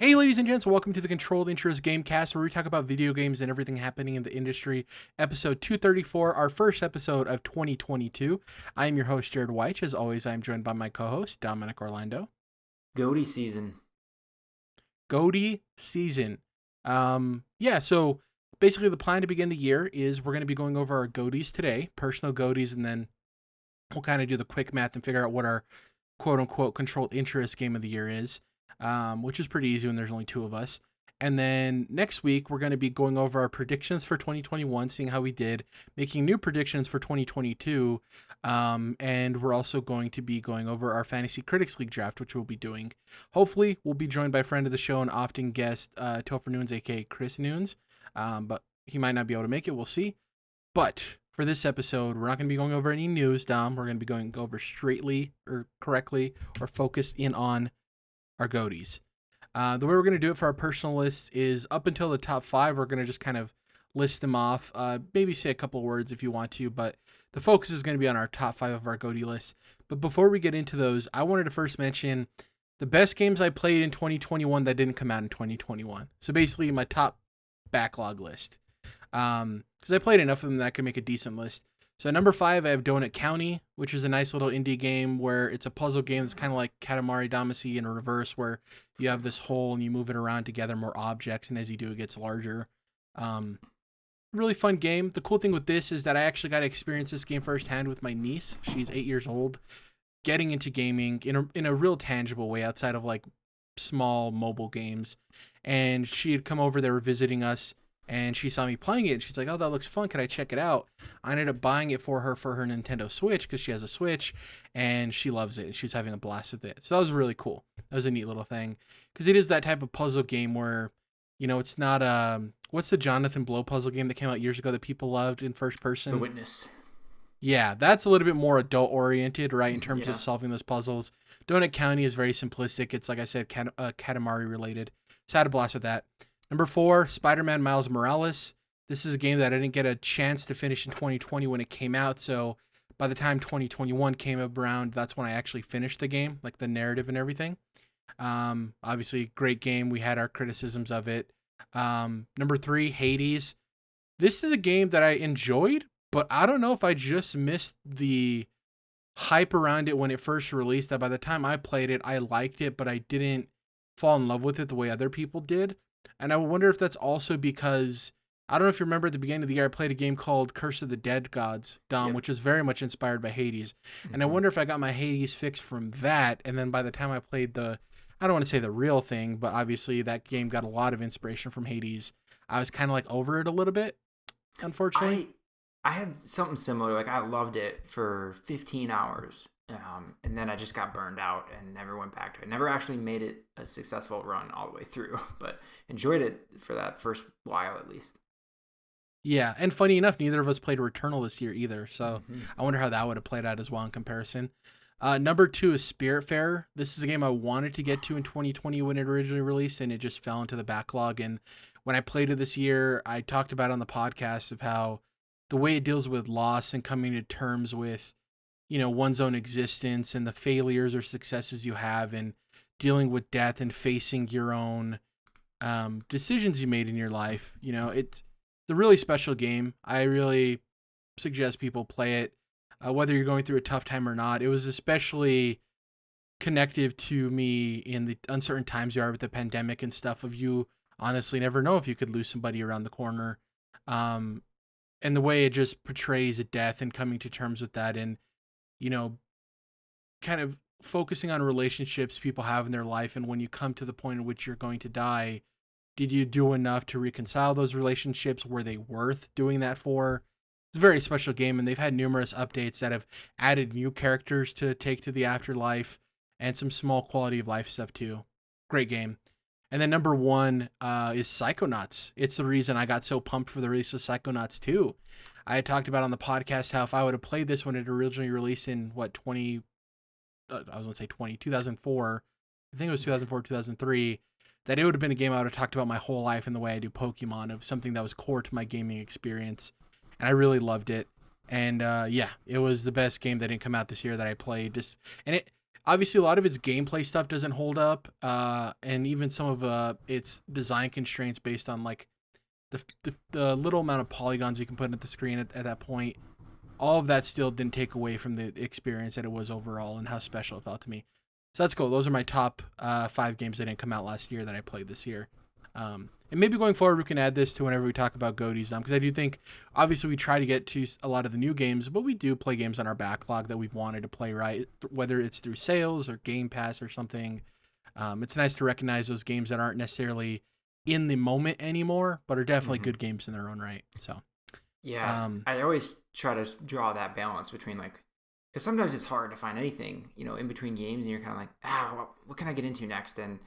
Hey, ladies and gents, welcome to the Controlled Interest Gamecast, where we talk about video games and everything happening in the industry. Episode 234, our first episode of 2022. I am your host, Jerrad Wyche. As always, I am joined by my co-host, Dominic Orlando. Goatee season. Goatee season. So basically the plan to begin the year is we're going to be going over our goatees today, personal goatees, and then we'll kind of do the quick math and figure out what our quote-unquote controlled interest game of the year is. Which is pretty easy when there's only two of us. And then next week, we're going to be going over our predictions for 2021, seeing how we did, making new predictions for 2022. And we're also going to be going over our Fantasy Critics League draft, which we'll be doing. Hopefully, we'll be joined by a friend of the show and often guest, Topher Nunes, aka Chris Nunes. But he might not be able to make it. We'll see. But for this episode, we're not going to be going over any news, Dom. We're going to be going over correctly or focused in on our goatees. The way we're going to do it for our personal lists is up until the top five, we're going to just kind of list them off, maybe say a couple words if you want to, but the focus is going to be on our top five of our goatee list. But before we get into those, I wanted to first mention the best games I played in 2021 that didn't come out in 2021. So basically my top backlog list. Because I played enough of them that I could make a decent list. So at number 5, I have Donut County, which is a nice little indie game where it's a puzzle game that's kind of like Katamari Damacy in reverse, where you have this hole and you move it around to gather more objects, and as you do, it gets larger. Really fun game. The cool thing with this is that I actually got to experience this game firsthand with my niece. She's 8 years old, getting into gaming in a real tangible way outside of like small mobile games. And she had come over, they were visiting us, and she saw me playing it, and she's like, oh, that looks fun. Can I check it out? I ended up buying it for her Nintendo Switch because she has a Switch, and she loves it, and she's having a blast with it. So that was really cool. That was a neat little thing. Because it is that type of puzzle game where, you know, it's not... what's the Jonathan Blow puzzle game that came out years ago that people loved in first person? The Witness. Yeah, that's a little bit more adult-oriented, right, in terms of solving those puzzles. Donut County is very simplistic. It's, like I said, Katamari-related. So I had a blast with that. Number 4, Spider-Man Miles Morales. This is a game that I didn't get a chance to finish in 2020 when it came out, so by the time 2021 came around, that's when I actually finished the game, like the narrative and everything. Obviously, great game. We had our criticisms of it. Number 3, Hades. This is a game that I enjoyed, but I don't know if I just missed the hype around it when it first released. That by the time I played it, I liked it, but I didn't fall in love with it the way other people did. And I wonder if that's also because, I don't know if you remember at the beginning of the year, I played a game called Curse of the Dead Gods, Dom, which is very much inspired by Hades. Mm-hmm. And I wonder if I got my Hades fix from that, and then by the time I played I don't want to say the real thing, but obviously that game got a lot of inspiration from Hades. I was kind of like over it a little bit, unfortunately. I had something similar. Like, I loved it for 15 hours. And then I just got burned out and never went back to it. Never actually made it a successful run all the way through, but enjoyed it for that first while at least. Yeah, and funny enough, neither of us played Returnal this year either, so I wonder how that would have played out as well in comparison. Number 2 is Spiritfarer. This is a game I wanted to get to in 2020 when it originally released, and it just fell into the backlog. And when I played it this year, I talked about on the podcast of how the way it deals with loss and coming to terms with, you know, one's own existence and the failures or successes you have, and dealing with death and facing your own decisions you made in your life. You know, it's a really special game. I really suggest people play it, whether you're going through a tough time or not. It was especially connective to me in the uncertain times you are with the pandemic and stuff, of you honestly never know if you could lose somebody around the corner. And the way it just portrays a death and coming to terms with that, and, you know, kind of focusing on relationships people have in their life, and when you come to the point in which you're going to die, did you do enough to reconcile those relationships? Were they worth doing that for? It's a very special game, and they've had numerous updates that have added new characters to take to the afterlife and some small quality of life stuff too. Great game. And then number 1 is Psychonauts. It's the reason I got so pumped for the release of Psychonauts 2. I had talked about on the podcast how if I would have played this when it originally released in 2004, I think it was 2004, 2003, that it would have been a game I would have talked about my whole life in the way I do Pokemon, of something that was core to my gaming experience. And I really loved it. And it was the best game that didn't come out this year that I played. obviously a lot of its gameplay stuff doesn't hold up, and even some of its design constraints based on like the little amount of polygons you can put at the screen at that point. All of that still didn't take away from the experience that it was overall and how special it felt to me. So that's cool. Those are my top 5 games that didn't come out last year that I played this year. And maybe going forward, we can add this to whenever we talk about GOTYs, because I do think, obviously, we try to get to a lot of the new games, but we do play games on our backlog that we've wanted to play, right? Whether it's through sales or Game Pass or something. It's nice to recognize those games that aren't necessarily in the moment anymore, but are definitely good games in their own right. So, yeah, I always try to draw that balance between like, because sometimes it's hard to find anything, in between games, and you're kind of like, what can I get into next? And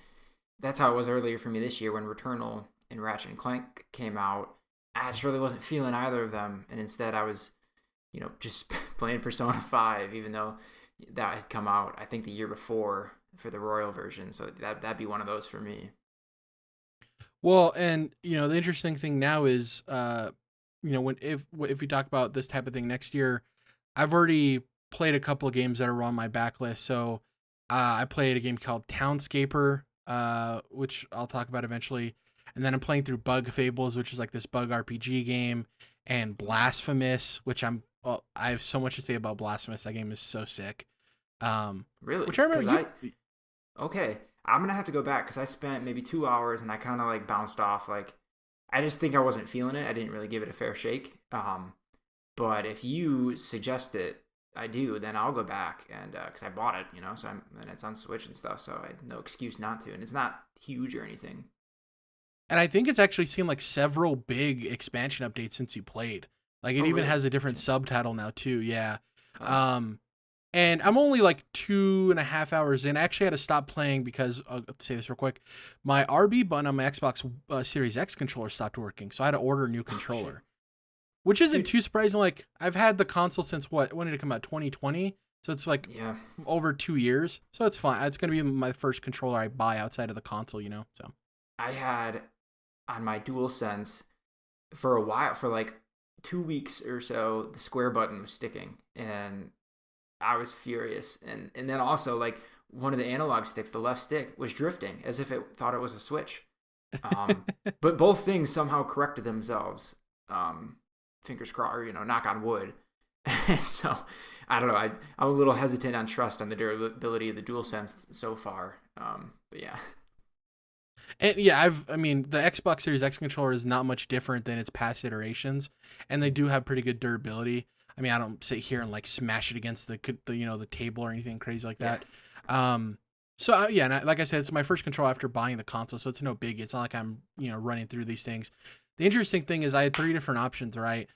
that's how it was earlier for me this year when Returnal and Ratchet and Clank came out. I just really wasn't feeling either of them, and instead I was, just playing Persona 5, even though that had come out, I think, the year before for the Royal version. So that'd be one of those for me. well, and the interesting thing now is, when if we talk about this type of thing next year, I've already played a couple of games that are on my backlist. So I played a game called Townscaper, which I'll talk about eventually, and then I'm playing through Bug Fables, which is like this bug RPG game, and Blasphemous, which I have so much to say about Blasphemous. That game is so sick. Really? Which I remember. Okay, I'm gonna have to go back because I spent maybe 2 hours and I kind of like bounced off. Like, I just think I wasn't feeling it. I didn't really give it a fair shake. But if you suggest it, I do, then I'll go back and because I bought it, so and it's on Switch and stuff, so I had no excuse not to, and it's not huge or anything. And I think it's actually seen like several big expansion updates since you played. Like it even Really? has a different Okay. subtitle now too. Yeah. Oh, Um, and I'm only like 2.5 hours in. I actually had to stop playing because I'll say this real quick. My RB button on my Xbox Series X controller stopped working, so I had to order a new oh shit. controller, which isn't Dude, too surprising. Like I've had the console since when did it come out? 2020. So it's like yeah. over 2 years. So it's fine. It's gonna be my first controller I buy outside of the console. So. I had on my DualSense for a while, for like 2 weeks or so, the square button was sticking, and I was furious. And then also like one of the analog sticks, the left stick, was drifting as if it thought it was a switch. Um, but both things somehow corrected themselves. Fingers crossed, or knock on wood. So I don't know. I'm a little hesitant on trust on the durability of the DualSense so far. But yeah. And yeah, I mean, the Xbox Series X controller is not much different than its past iterations, and they do have pretty good durability. I mean, I don't sit here and like smash it against the table or anything crazy like Yeah. that. So yeah, and like I said, it's my first controller after buying the console, so it's no biggie. It's not like I'm running through these things. The interesting thing is I had 3 different options, right?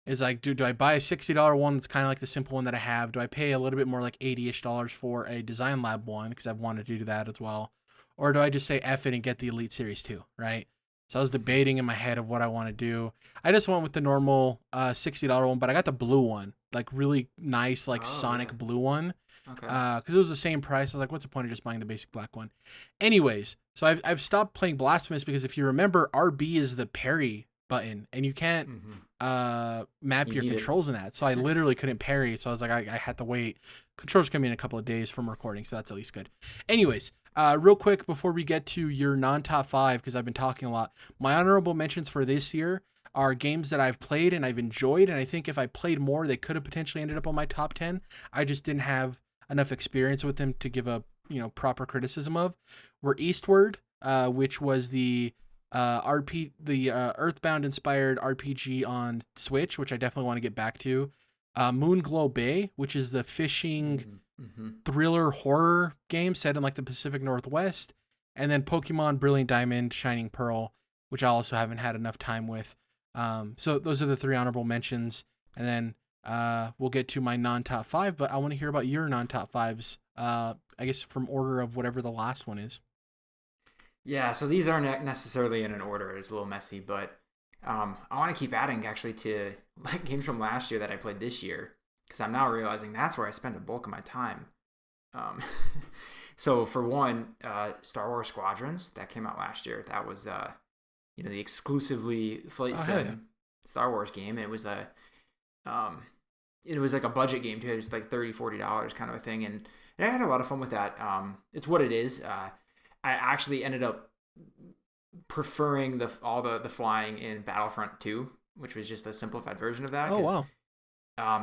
Is like, do I buy a $60 one that's kind of like the simple one that I have? Do I pay a little bit more, like $80-ish for a Design Lab one because I've wanted to do that as well? Or do I just say F it and get the Elite Series 2, right? So I was debating in my head of what I want to do. I just went with the normal $60 one, but I got the blue one, like really nice, like Oh yeah. Sonic blue one, Okay. because it was the same price. I was like, what's the point of just buying the basic black one? Anyways, so I've stopped playing Blasphemous because if you remember, RB is the parry button, and you can't Mm-hmm. map You your need it. controls in that. So I literally couldn't parry. So I was like, I had to wait. Controls coming in a couple of days from recording, so that's at least good. Anyways, real quick before we get to your non-top 5, because I've been talking a lot, my honorable mentions for this year are games that I've played and I've enjoyed, and I think if I played more, they could have potentially ended up on my top 10. I just didn't have enough experience with them to give a proper criticism of. Were Eastward, which was the Earthbound inspired RPG on Switch, which I definitely want to get back to. Moonglow Bay, which is the fishing Mm-hmm. thriller horror game set in like the Pacific Northwest, and then Pokemon Brilliant Diamond, Shining Pearl, which I also haven't had enough time with. So those are the 3 honorable mentions, and then we'll get to my non-top 5. But I want to hear about your non-top 5s. I guess from order of whatever the last one is. Yeah, so these aren't necessarily in an order. It's a little messy, but I want to keep adding actually to like games from last year that I played this year because I'm now realizing that's where I spend a bulk of my time. Um, so for one, Star Wars Squadrons that came out last year. That was the exclusively flight Oh hell yeah! sim Star Wars game. It was a it was like a budget game too. It was like $30-$40 kind of a thing, and I had a lot of fun with that. It's what it is. I actually ended up preferring all the flying in Battlefront 2, which was just a simplified version of that. Oh wow.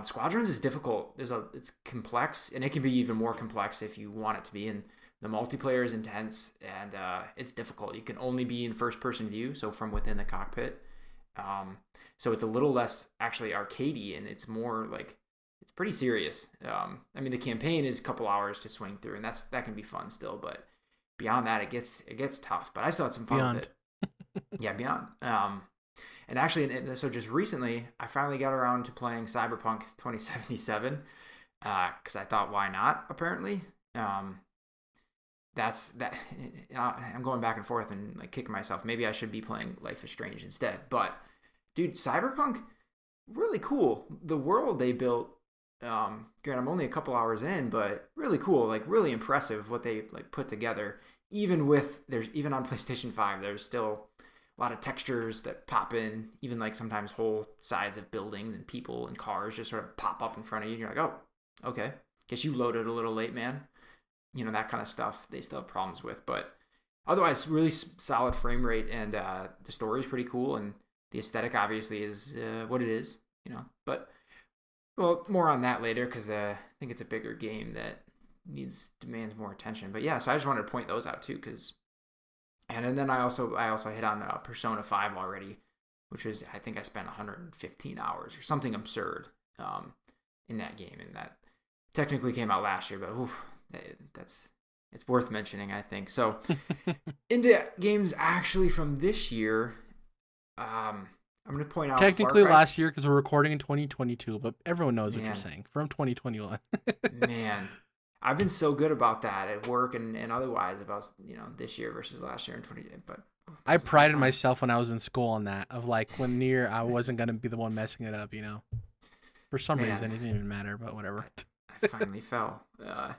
Squadrons is difficult. It's complex, and it can be even more complex if you want it to be. And the multiplayer is intense, and it's difficult. You can only be in first-person view, so from within the cockpit. So it's a little less actually arcadey, and it's more like it's pretty serious. I mean, the campaign is a couple hours to swing through, and that can be fun still. But beyond that, it gets tough. But I still had some fun with it. Yeah, beyond. And actually, so just recently, I finally got around to playing Cyberpunk 2077 because I thought, why not? Apparently, that's that. I'm going back and forth and like kicking myself. Maybe I should be playing Life is Strange instead. But dude, Cyberpunk, really cool. The world they built. Granted, I'm only a couple hours in, but really cool. Like really impressive what they like put together. Even on PlayStation 5, there's still a lot of textures that pop in, even like sometimes whole sides of buildings and people and cars just sort of pop up in front of you. And you're like, oh, okay. Guess you loaded a little late, man. You know, that kind of stuff they still have problems with. But otherwise, really solid frame rate, and the story is pretty cool. And the aesthetic obviously is what it is, you know. But, well, more on that later because I think it's a bigger game that demands more attention. But yeah, so I just wanted to point those out too because... And then I also hit on Persona 5 already, which was, I think I spent 115 hours or something absurd in that game, and that technically came out last year, but it's worth mentioning, I think. So into games actually from this year, I'm going to point out technically last year because we're recording in 2022, but everyone knows what you're saying from 2021. Man. I've been so good about that at work and otherwise about, you know, this year versus last year in 20. But I prided myself when I was in school on that, of like when near I wasn't going to be the one messing it up, you know. For some reason, it didn't even matter, but whatever. I finally fell. But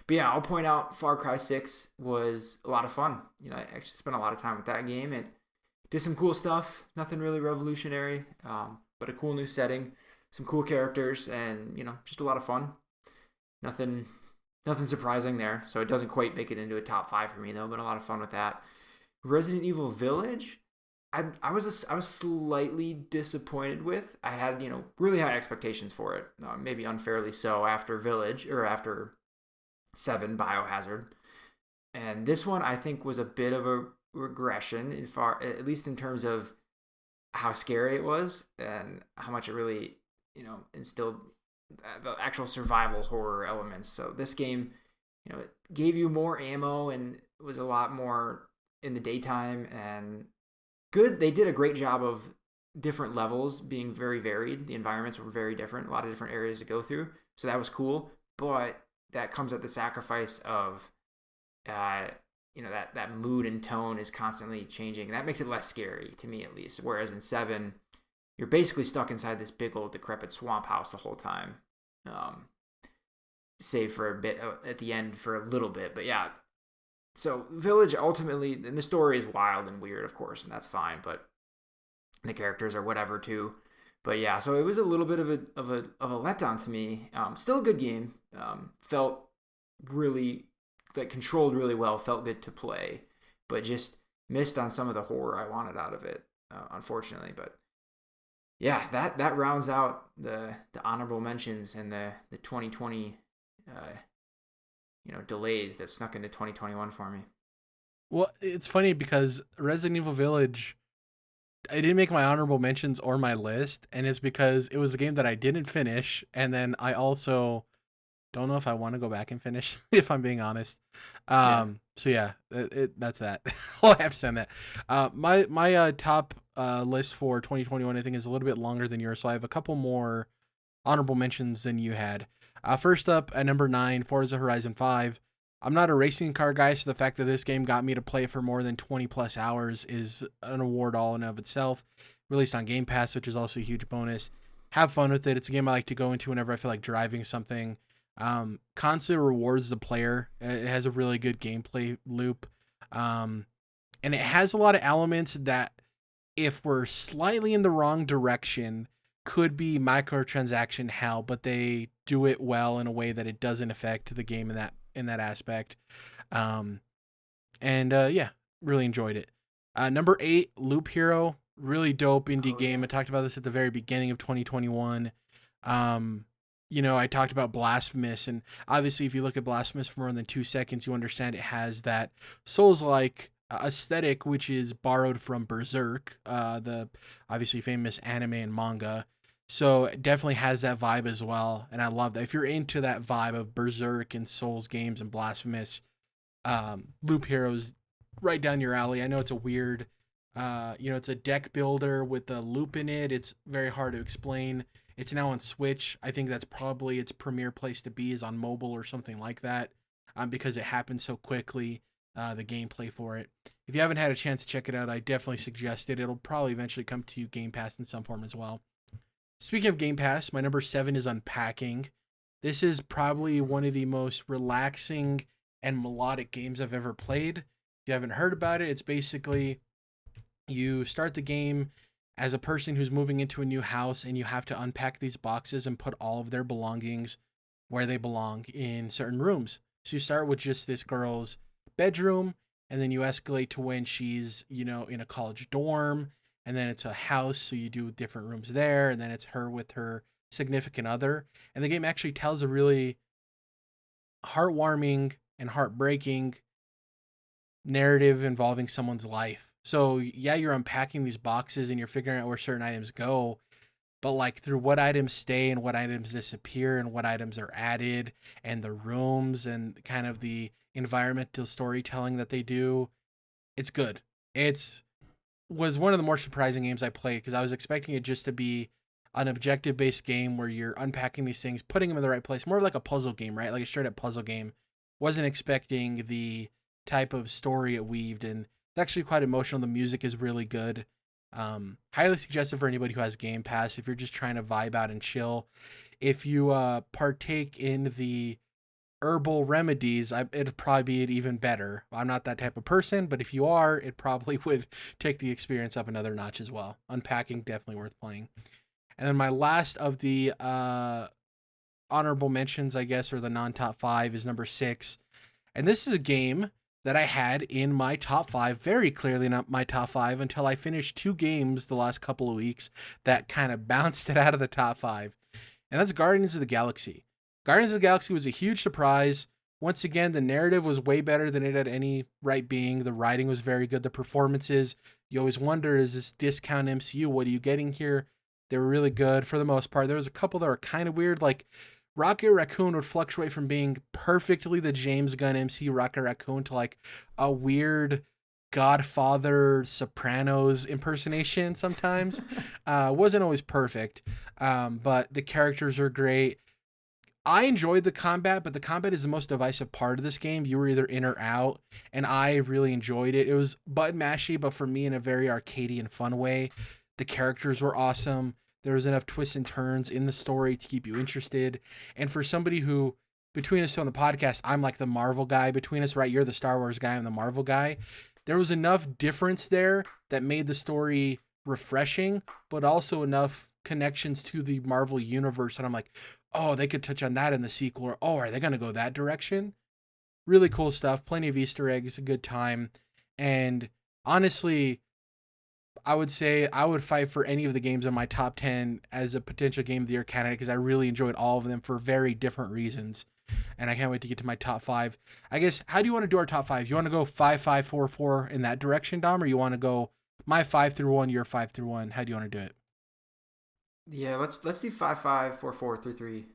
yeah, I'll point out Far Cry 6 was a lot of fun. You know, I actually spent a lot of time with that game. It did some cool stuff. Nothing really revolutionary, but a cool new setting, some cool characters, and, you know, just a lot of fun. Nothing surprising there, so it doesn't quite make it into a top 5 for me though. But a lot of fun with that. Resident Evil Village, I was slightly disappointed with. I had, you know, really high expectations for it, maybe unfairly so after Village or after 7 Biohazard, and this one I think was a bit of a regression at least in terms of how scary it was and how much it really, you know, instilled the actual survival horror elements. So this game, you know, it gave you more ammo and was a lot more in the daytime and good. They did a great job of different levels being very varied. The environments were very different, a lot of different areas to go through. So that was cool, but that comes at the sacrifice of, you know, that mood and tone is constantly changing. That makes it less scary to me, at least. Whereas in 7, you're basically stuck inside this big old decrepit swamp house the whole time. Save for a bit at the end for a little bit. But yeah, so Village ultimately, and the story is wild and weird, of course, and that's fine, but the characters are whatever too. But yeah, so it was a little bit of a letdown to me. Still a good game. Felt really, like, controlled really well, felt good to play, but just missed on some of the horror I wanted out of it, unfortunately. But yeah, that rounds out the honorable mentions and the 2020 you know, delays that snuck into 2021 for me. Well, it's funny because Resident Evil Village, I didn't make my honorable mentions or my list, and it's because it was a game that I didn't finish, and then I also don't know if I want to go back and finish, if I'm being honest. So yeah, that's that. All I have to say on that. My top list for 2021, I think, is a little bit longer than yours, so I have a couple more honorable mentions than you had. First up at number 9, Forza Horizon 5. I'm not a racing car guy, so the fact that this game got me to play for more than 20 plus hours is an award all in of itself. Released on Game Pass, which is also a huge bonus. Have fun with it. It's a game I like to go into whenever I feel like driving something. Constantly rewards the player. It has a really good gameplay loop. And it has a lot of elements that, if we're slightly in the wrong direction, could be microtransaction hell, but they do it well in a way that it doesn't affect the game in that aspect. Yeah, really enjoyed it. Number 8, Loop Hero, really dope indie game. Yeah. I talked about this at the very beginning of 2021. I talked about Blasphemous, and obviously, if you look at Blasphemous for more than 2 seconds, you understand it has that Souls-like aesthetic, which is borrowed from Berserk, the obviously famous anime and manga. So it definitely has that vibe as well, and I love that. If you're into that vibe of Berserk and Souls games and Blasphemous, Loop Heroes right down your alley. I know it's a weird, it's a deck builder with a loop in it. It's very hard to explain. It's now on Switch. I think that's probably its premier place to be, is on mobile or something like that, because it happens so quickly, the gameplay for it. If you haven't had a chance to check it out, I definitely suggest it. It'll probably eventually come to Game Pass in some form as well. Speaking of Game Pass, my number 7 is Unpacking. This is probably one of the most relaxing and melodic games I've ever played. If you haven't heard about it, it's basically you start the game as a person who's moving into a new house, and you have to unpack these boxes and put all of their belongings where they belong in certain rooms. So you start with just this girl's bedroom, and then you escalate to when she's, in a college dorm, and then it's a house, so you do different rooms there, and then it's her with her significant other. And the game actually tells a really heartwarming and heartbreaking narrative involving someone's life. So yeah, you're unpacking these boxes and you're figuring out where certain items go, but like through what items stay and what items disappear and what items are added, and the rooms and kind of the environmental storytelling that they do, it's good. It's was one of the more surprising games I played, because I was expecting it just to be an objective based game where you're unpacking these things, putting them in the right place, more like a puzzle game, right? Like a straight up puzzle game. Wasn't expecting the type of story it weaved, and it's actually quite emotional. The music is really good. Highly suggested for anybody who has Game Pass if you're just trying to vibe out and chill. If you partake in the herbal remedies, it'd probably be even better. I'm not that type of person, but if you are, it probably would take the experience up another notch as well. Unpacking, definitely worth playing. And then my last of the honorable mentions, I guess, or the non-top 5, is number 6. And this is a game that I had in my top 5, very clearly not my top 5, until I finished 2 games the last couple of weeks that kind of bounced it out of the top 5. And that's Guardians of the Galaxy. Guardians of the Galaxy was a huge surprise. Once again, the narrative was way better than it had any right being. The writing was very good. The performances, you always wonder, is this discount MCU? What are you getting here? They were really good for the most part. There was a couple that were kind of weird, like Rocket Raccoon would fluctuate from being perfectly the James Gunn MCU Rocket Raccoon to like a weird Godfather Sopranos impersonation sometimes. Wasn't always perfect, but the characters are great. I enjoyed the combat, but the combat is the most divisive part of this game. You were either in or out, and I really enjoyed it. It was button mashy, but for me in a very arcadey and fun way. The characters were awesome. There was enough twists and turns in the story to keep you interested. And for somebody who, between us on the podcast, I'm like the Marvel guy. Between us, right? You're the Star Wars guy. I'm the Marvel guy. There was enough difference there that made the story refreshing, but also enough connections to the Marvel universe. And I'm like, oh, they could touch on that in the sequel, or, oh, are they going to go that direction? Really cool stuff. Plenty of Easter eggs. A good time. And honestly, I would say I would fight for any of the games in my top 10 as a potential Game of the Year candidate, because I really enjoyed all of them for very different reasons. And I can't wait to get to my top 5. I guess, how do you want to do our top 5? You want to go 5, 5, 4, 4 in that direction, Dom, or you want to go my 5 through 1, your 5 through 1? How do you want to do it? Yeah, let's do 5, 5, 4, 4, 3, 3.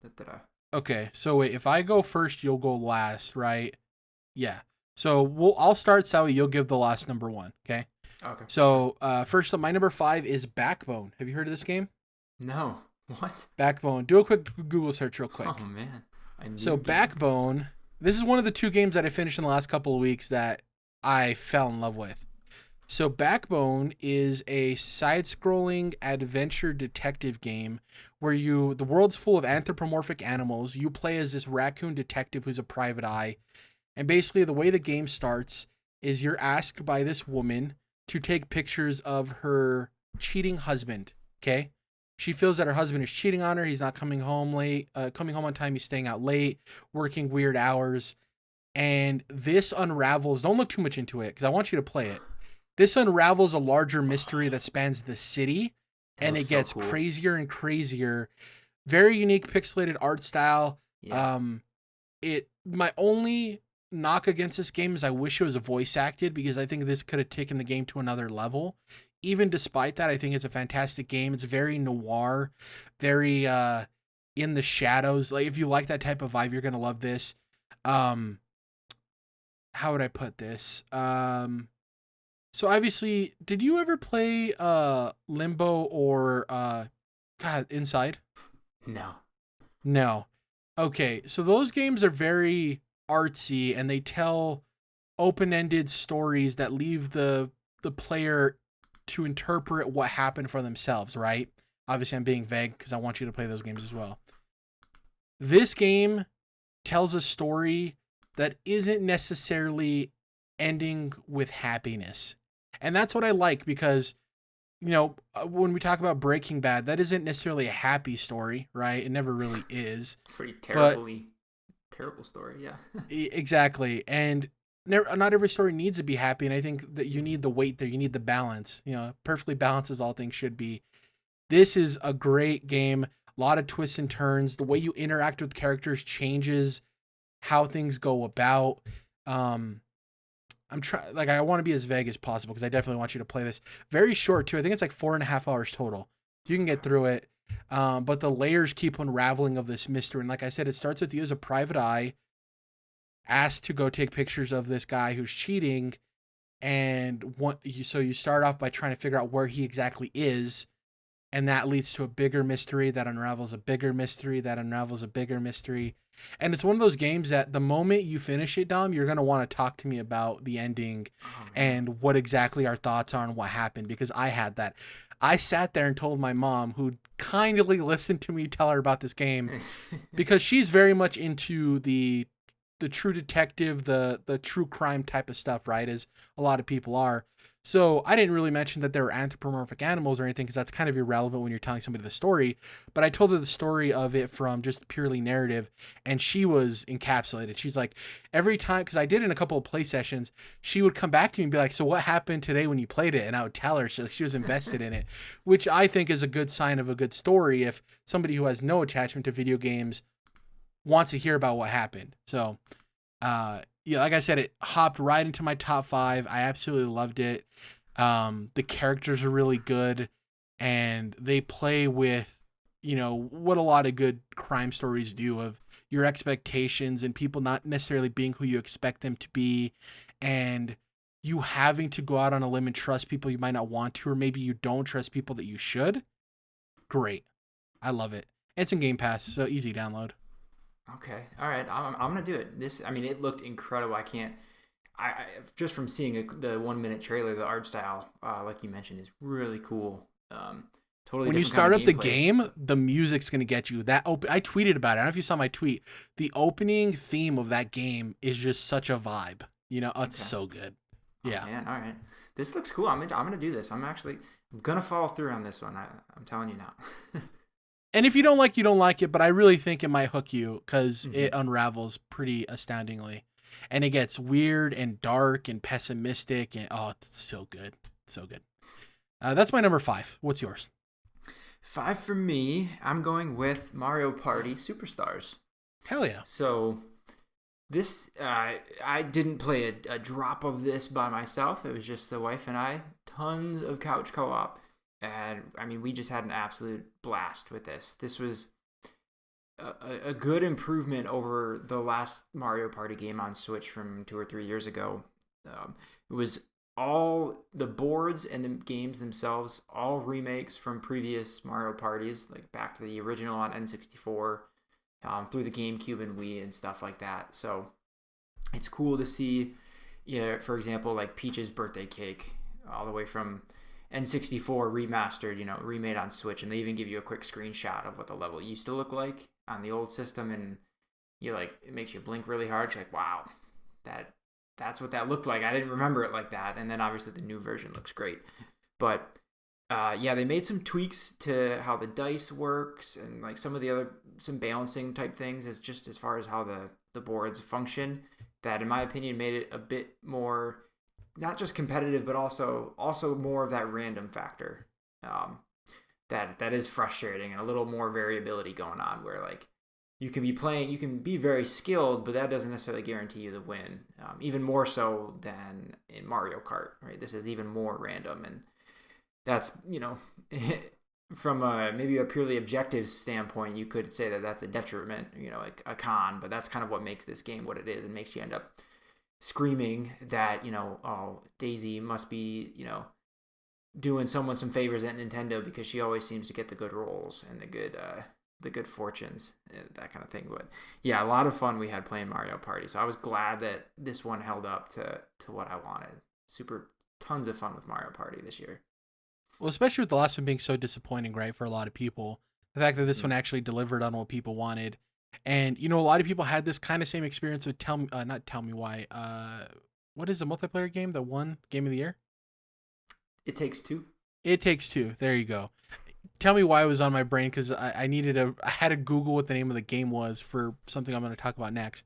Da-da-da. Okay, so wait, if I go first, you'll go last, right? Yeah. So I'll start, Sally. You'll give the last number 1, okay? Okay. So first up, my number 5 is Backbone. Have you heard of this game? No. What? Backbone. Do a quick Google search real quick. Oh, man. So Backbone, this is one of the 2 games that I finished in the last couple of weeks that I fell in love with. So Backbone is a side-scrolling adventure detective game where the world's full of anthropomorphic animals. You play as this raccoon detective who's a private eye. And basically the way the game starts is you're asked by this woman to take pictures of her cheating husband, okay? She feels that her husband is cheating on her. He's not coming home coming home on time. He's staying out late, working weird hours. And this unravels. Don't look too much into it because I want you to play it. This unravels a larger mystery that spans the city, and it gets so cool. crazier and crazier. Very unique pixelated art style. Yeah. My only knock against this game is I wish it was voice acted because I think this could have taken the game to another level. Even despite that, I think it's a fantastic game. It's very noir, very in the shadows. Like if you like that type of vibe, you're gonna love this. How would I put this? So obviously, did you ever play Limbo or Inside? No. No. Okay, so those games are very artsy and they tell open-ended stories that leave the player to interpret what happened for themselves, right? Obviously, I'm being vague because I want you to play those games as well. This game tells a story that isn't necessarily ending with happiness. And that's what I like because, when we talk about Breaking Bad, that isn't necessarily a happy story, right? It never really is. Pretty terrible story, yeah. Exactly. And not every story needs to be happy. And I think that you need the weight there. You need the balance. Perfectly balanced as all things should be. This is a great game. A lot of twists and turns. The way you interact with characters changes how things go about. I want to be as vague as possible because I definitely want you to play this. Very short too. I think it's like 4.5 hours total. You can get through it. But the layers keep unraveling of this mystery. And like I said, it starts with you as a private eye asked to go take pictures of this guy who's cheating. And so you start off by trying to figure out where he exactly is. And that leads to a bigger mystery that unravels a bigger mystery that unravels a bigger mystery. And it's one of those games that the moment you finish it, Dom, you're going to want to talk to me about the ending and what exactly our thoughts are on what happened, because I had that. I sat there and told my mom, who kindly listened to me tell her about this game, because she's very much into the true detective, the true crime type of stuff, right, as a lot of people are. So I didn't really mention that there were anthropomorphic animals or anything because that's kind of irrelevant when you're telling somebody the story. But I told her the story of it from just purely narrative, and she was encapsulated. She's like, every time, because I did in a couple of play sessions, she would come back to me and be like, so what happened today when you played it? And I would tell her, so she was invested in it, which I think is a good sign of a good story if somebody who has no attachment to video games wants to hear about what happened. So, like I said, it hopped right into my top 5. I absolutely loved it. The characters are really good, and they play with, what a lot of good crime stories do, of your expectations and people not necessarily being who you expect them to be, and you having to go out on a limb and trust people you might not want to, or maybe you don't trust people that you should. Great. I love it. It's in Game Pass, so easy download. Okay, all right. I'm gonna do it. It looked incredible. I just from seeing the 1 minute trailer, the art style, like you mentioned, is really cool. Totally. When you different kind start of up the gameplay. game, the music's gonna get you. I tweeted about it. I don't know if you saw my tweet. The opening theme of that game is just such a vibe. It's so good. Yeah. Oh, man, all right. This looks cool. I'm gonna do this. I'm gonna follow through on this one. I'm telling you now. And if you don't like it, but I really think it might hook you because it unravels pretty astoundingly. And it gets weird and dark and pessimistic. And it's so good. So good. That's my number 5. What's yours? 5 for me. I'm going with Mario Party Superstars. Hell yeah. So this, I didn't play a drop of this by myself. It was just the wife and I. Tons of couch co-op. And we just had an absolute blast with this. This was a good improvement over the last Mario Party game on Switch from 2 or 3 years ago. It was all the boards and the games themselves, all remakes from previous Mario Parties, like back to the original on N64, through the GameCube and Wii and stuff like that. So it's cool to see, for example, like Peach's birthday cake, all the way from N64 remastered, remade on Switch, and they even give you a quick screenshot of what the level used to look like on the old system, and it makes you blink really hard. You're like, wow, that's what that looked like. I didn't remember it like that. And then obviously the new version looks great. But Yeah, they made some tweaks to how the dice works and like some balancing type things as far as how the boards function. That, in my opinion, made it a bit more not just competitive, but also more of that random factor. Um, that is frustrating and a little more variability going on where like you can be very skilled, but that doesn't necessarily guarantee you the win. Even more so than in Mario Kart, right? This is even more random, and that's from maybe a purely objective standpoint, you could say that that's a detriment, like a con, but that's kind of what makes this game what it is and makes you end up screaming that oh, Daisy must be doing someone some favors at Nintendo because she always seems to get the good rolls and the good fortunes, that kind of thing. But yeah, a lot of fun we had playing Mario Party. So I was glad that this one held up to what I wanted. Super tons of fun with Mario Party this year. Well, especially with the last one being so disappointing, right, for a lot of people. The fact that this one actually delivered on what people wanted. And, a lot of people had this kind of same experience with not Tell Me Why. What is the multiplayer game that won Game of the Year? It Takes Two. It Takes Two. There you go. Tell Me Why was on my brain because I had to Google what the name of the game was for something I'm going to talk about next.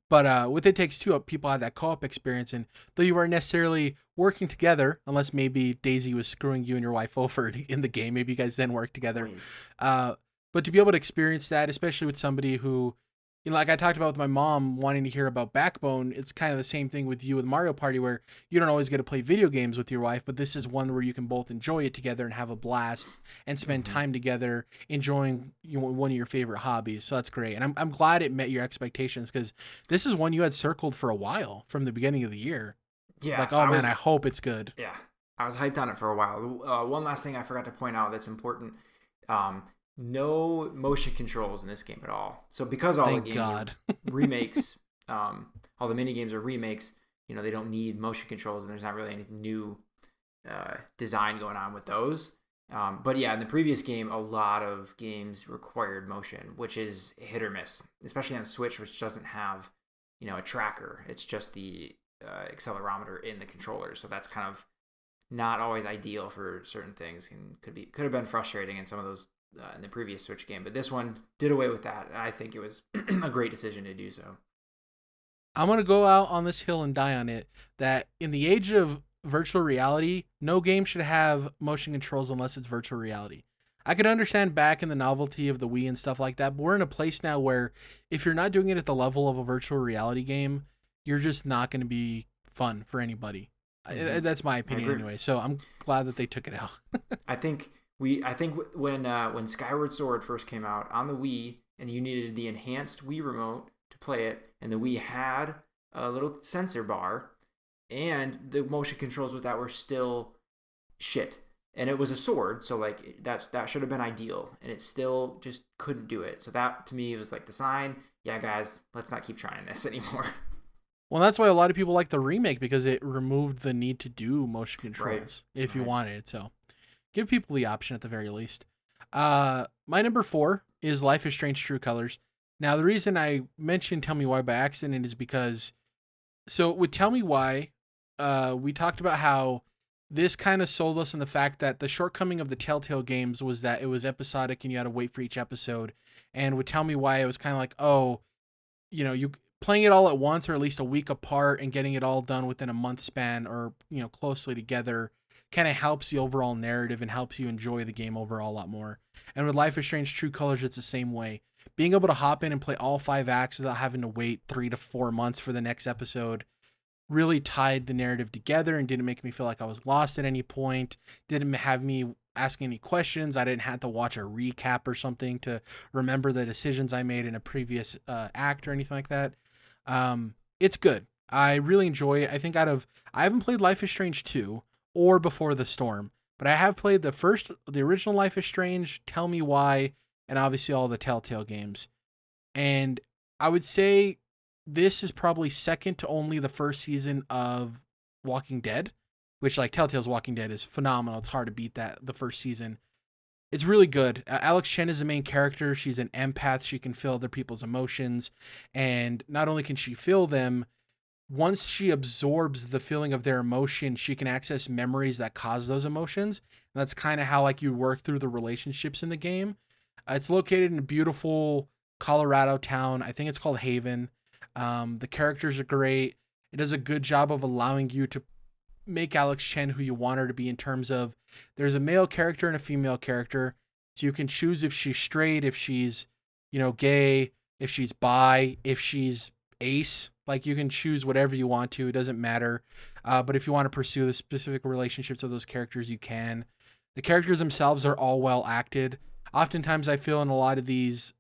But with It Takes Two, people had that co-op experience, and though you weren't necessarily working together, unless maybe Daisy was screwing you and your wife over in the game, maybe you guys then work together. But to be able to experience that, especially with somebody who, like I talked about with my mom wanting to hear about Backbone, it's kind of the same thing with you with Mario Party, where you don't always get to play video games with your wife, but this is one where you can both enjoy it together and have a blast and spend time together enjoying one of your favorite hobbies. So that's great. And I'm glad it met your expectations because this is one you had circled for a while from the beginning of the year. Yeah. Like, oh man, I hope it's good. Yeah. I was hyped on it for a while. One last thing I forgot to point out that's important. No motion controls in this game at all. So because all Thank the games God. are remakes, all the mini games are remakes, they don't need motion controls, and there's not really any new design going on with those. But yeah, in the previous game, a lot of games required motion, which is hit or miss, especially on Switch, which doesn't have, a tracker. It's just the accelerometer in the controller. So that's kind of not always ideal for certain things, and could have been frustrating in some of those in the previous Switch game. But this one did away with that, and I think it was a great decision to do so. I'm going to go out on this hill and die on it that in the age of virtual reality, no game should have motion controls unless it's virtual reality. I could understand back in the novelty of the Wii and stuff like that, but we're in a place now where if you're not doing it at the level of a virtual reality game, you're just not going to be fun for anybody. That's my opinion anyway. So I'm glad that they took it out. I think when Skyward Sword first came out on the Wii and you needed the enhanced Wii remote to play it, and the Wii had a little sensor bar, and the motion controls with that were still shit. And it was a sword, so like that should have been ideal, and it still just couldn't do it. So that to me was like the sign, yeah guys, let's not keep trying this anymore. Well, that's why a lot of people like the remake, because it removed the need to do motion controls if you wanted it. So give people the option at the very least. My number 4 is Life is Strange True Colors. Now, the reason I mentioned Tell Me Why by accident is because, so with Tell Me Why, we talked about how this kind of sold us in the fact that the shortcoming of the Telltale games was that it was episodic and you had to wait for each episode. And with Tell Me Why, it was kind of like, oh, you playing it all at once or at least a week apart and getting it all done within a month span or, closely together kind of helps the overall narrative and helps you enjoy the game overall a lot more. And with Life is Strange True Colors, it's the same way. Being able to hop in and play all 5 acts without having to wait 3 to 4 months for the next episode really tied the narrative together and didn't make me feel like I was lost at any point. Didn't have me asking any questions. I didn't have to watch a recap or something to remember the decisions I made in a previous act or anything like that. It's good. I really enjoy it. I think I haven't played Life is Strange 2 or Before the Storm, but I have played the original Life is Strange, Tell Me Why, and obviously all the Telltale games. And I would say this is probably second to only the first season of Walking Dead, which like Telltale's Walking Dead is phenomenal. It's hard to beat the first season. It's really good. Alex Chen is the main character. She's an empath. She can feel other people's emotions. And not only can she feel them, once she absorbs the feeling of their emotion, she can access memories that cause those emotions. And that's kind of how like you work through the relationships in the game. It's located in a beautiful Colorado town. I think it's called Haven. The characters are great. It does a good job of allowing you to make Alex Chen who you want her to be in terms of there's a male character and a female character. So you can choose if she's straight, if she's, gay, if she's bi, if she's ace. Like you can choose whatever you want to. It doesn't matter. But if you want to pursue the specific relationships of those characters, you can. The characters themselves are all well acted. Oftentimes, I feel in a lot of these,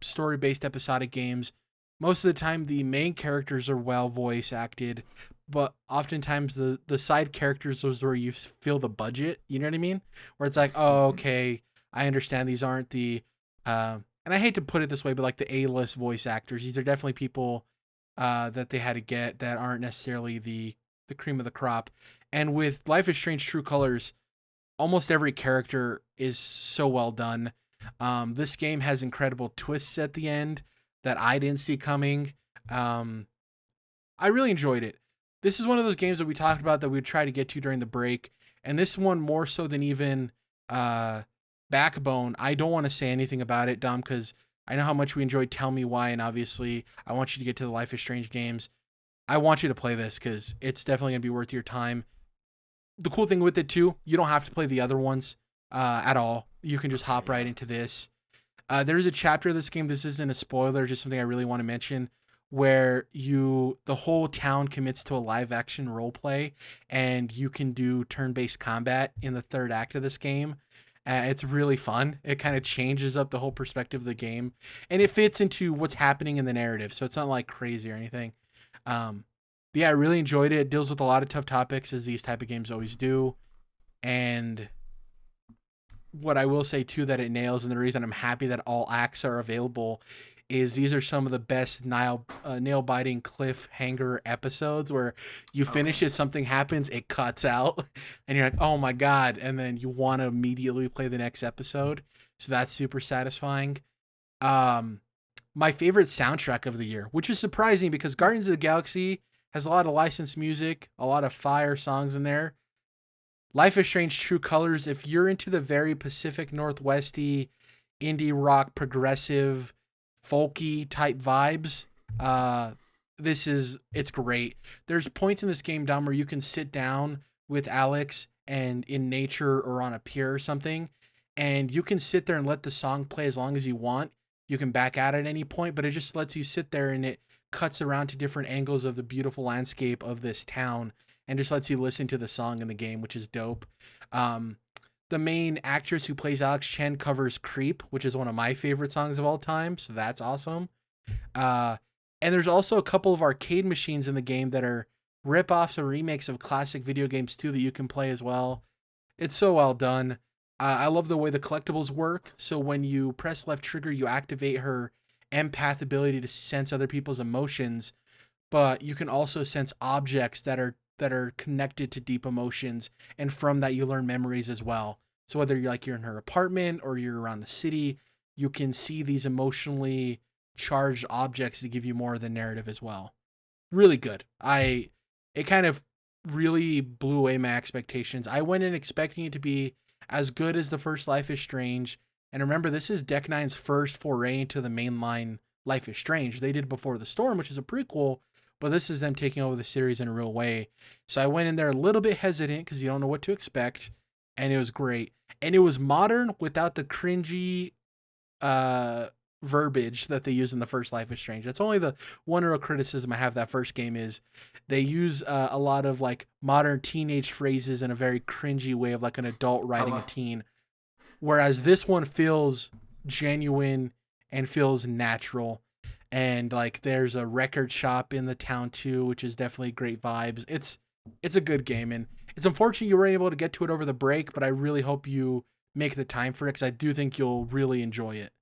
story-based episodic games, most of the time the main characters are well voice acted, but oftentimes the side characters is where you feel the budget. You know what I mean? Where it's like, oh, okay, I understand these aren't the, and I hate to put it this way, but like the A-list voice actors, these are definitely people that they had to get that aren't necessarily the cream of the crop. And with Life is Strange True Colors, almost every character is so well done. This game has incredible twists at the end that I didn't see coming. I really enjoyed it. This is one of those games that we talked about that we would try to get to during the break. And this one more so than even Backbone. I don't want to say anything about it, Dom, because I know how much we enjoyed Tell Me Why, and obviously I want you to get to the Life is Strange games. I want you to play this because it's definitely going to be worth your time. The cool thing with it, too, you don't have to play the other ones at all. You can just hop right into this. There's a chapter of this game, this isn't a spoiler, just something I really want to mention, where the whole town commits to a live action role play, and you can do turn-based combat in the third act of this game. It's really fun. It kind of changes up the whole perspective of the game, and it fits into what's happening in the narrative, so it's not like crazy or anything. But yeah, I really enjoyed it. It deals with a lot of tough topics, as these type of games always do, and what I will say too that it nails, and the reason I'm happy that all acts are available, is these are some of the best nail-biting cliffhanger episodes where you finish it, something happens, it cuts out, and you're like, oh my god, and then you want to immediately play the next episode. So that's super satisfying. My favorite soundtrack of the year, which is surprising because Guardians of the Galaxy has a lot of licensed music, a lot of fire songs in there. Life is Strange True Colors, if you're into the very Pacific Northwesty, indie rock, progressive, folky type vibes, it's great. There's points in this game, Dom, where you can sit down with Alex and in nature or on a pier or something, and you can sit there and let the song play as long as you want. You can back out at any point, but it just lets you sit there and it cuts around to different angles of the beautiful landscape of this town and just lets you listen to the song in the game, which is dope. The main actress who plays Alex Chen covers Creep, which is one of my favorite songs of all time, so that's awesome. And there's also a couple of arcade machines in the game that are rip-offs or remakes of classic video games too that you can play as well. It's so well done. I love the way the collectibles work. So when you press left trigger, you activate her empath ability to sense other people's emotions, but you can also sense objects that are connected to deep emotions, and from that you learn memories as well. So whether you're in her apartment or you're around the city, you can see these emotionally charged objects to give you more of the narrative as well. Really good. It kind of really blew away my expectations. I went in expecting it to be as good as the first Life is Strange. And remember, this is Deck Nine's first foray into the mainline Life is Strange. They did Before the Storm, which is a prequel, but this is them taking over the series in a real way. So I went in there a little bit hesitant because you don't know what to expect, and it was great. And it was modern without the cringy verbiage that they use in the first Life is Strange. That's only the one real criticism I have of that first game is they use a lot of like modern teenage phrases in a very cringy way of like an adult writing a teen. Whereas this one feels genuine and feels natural. And like there's a record shop in the town too, which is definitely great vibes. It's a good game, and it's unfortunate you weren't able to get to it over the break, but I really hope you make the time for it because I do think you'll really enjoy it.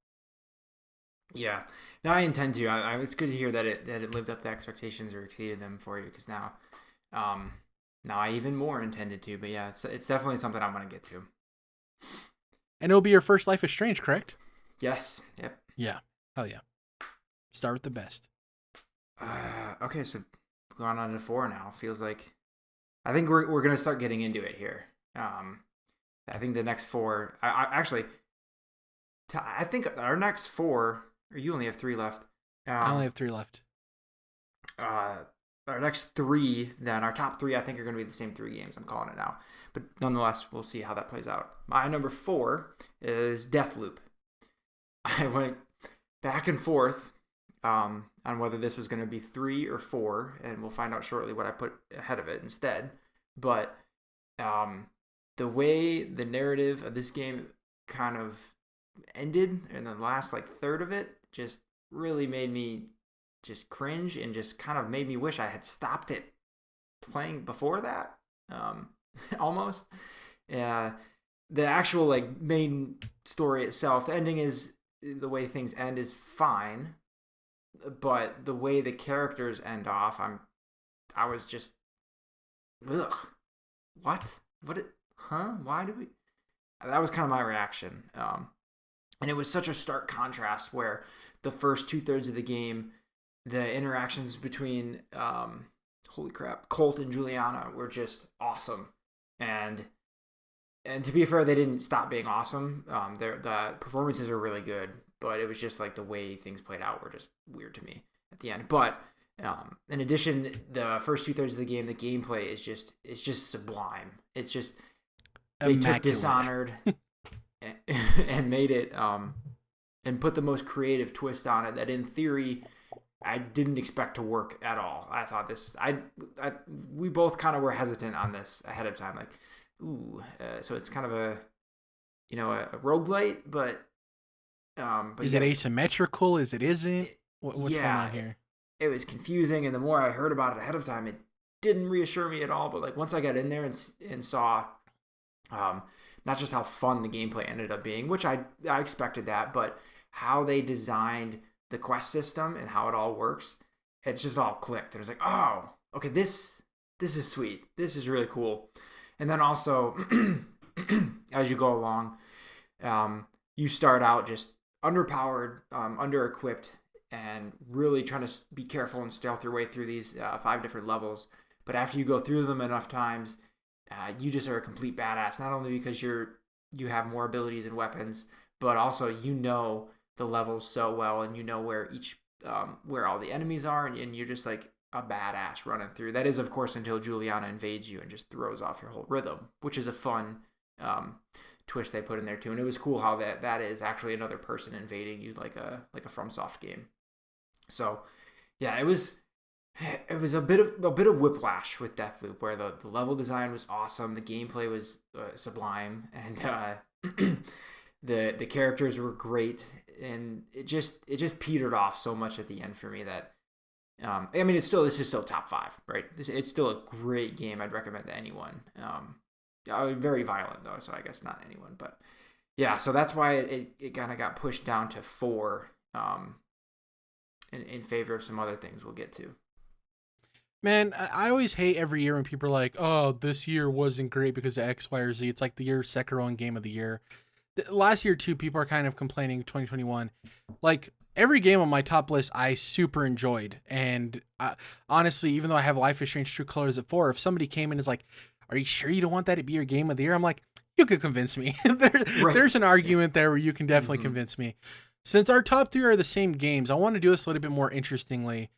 Yeah, no, I intend to. It's good to hear that it lived up to expectations or exceeded them for you, because now I even more intended to. But yeah, it's definitely something I'm gonna get to. And it'll be your first Life is Strange, correct? Yes. Yep. Yeah. Hell yeah. Start with the best. Okay, so going on to 4 now. Feels like I think we're gonna start getting into it here. I think the next 4. I actually, I think our next 4. Or you only have 3 left. I only have 3 left. Our next 3, then our top 3, I think are going to be the same 3 games. I'm calling it now, but nonetheless, we'll see how that plays out. My number 4 is Deathloop. I went back and forth on whether this was going to be 3 or 4, and we'll find out shortly what I put ahead of it instead. But the way the narrative of this game kind of ended, and the last like third of it just really made me just cringe and just kind of made me wish I had stopped it playing before that. Almost. The actual like main story itself, the ending is the way things end is fine, but the way the characters end off, I was just, ugh, what? Why do we? That was kind of my reaction. And it was such a stark contrast where the first 2/3 of the game, the interactions between, holy crap, Colt and Juliana were just awesome. And to be fair, they didn't stop being awesome. The performances are really good, but it was just like the way things played out were just weird to me at the end. But in addition, the first 2/3 of the game, the gameplay is just sublime. It's just they took Dishonored and made it and put the most creative twist on it that in theory I didn't expect to work at all. I thought this we both kind of were hesitant on this ahead of time, like, ooh, so it's kind of a roguelite, but is it asymmetrical? Is it isn't? What's going on here? It was confusing, and the more I heard about it ahead of time, it didn't reassure me at all. But like once I got in there and saw not just how fun the gameplay ended up being, which I expected that, but how they designed the quest system and how it all works, it just all clicked. It was like, oh, okay, this is sweet. This is really cool. And then also, as you go along, you start out just underpowered, under-equipped, and really trying to be careful and stealth your way through these 5 different levels. But after you go through them enough times, you just are a complete badass. Not only because you have more abilities and weapons, but also you know the levels so well, and you know where where all the enemies are, and you're just like a badass running through. That is, of course, until Juliana invades you and just throws off your whole rhythm, which is a fun twist they put in there too. And it was cool how that is actually another person invading you, like a FromSoft game. So yeah, it was a bit of whiplash with Deathloop, where the level design was awesome, the gameplay was sublime, and the characters were great, and it just petered off so much at the end for me that I mean, this is still top 5, right? It's still a great game. I'd recommend to anyone. Very violent though, so I guess not anyone, but yeah. So that's why it kind of got pushed down to 4, in favor of some other things we'll get to. Man, I always hate every year when people are like, "Oh, this year wasn't great because of X, Y, or Z." It's like the year Sekiro and Game of the Year. Last year too, people are kind of complaining. 2021, like every game on my top list, I super enjoyed. And honestly, even though I have Life is Strange: True Colors at 4, if somebody came in and is like, "Are you sure you don't want that to be your Game of the Year?" I'm like, "You could convince me." There's an argument there where you can definitely convince me. Since our top 3 are the same games, I want to do this a little bit more interestingly,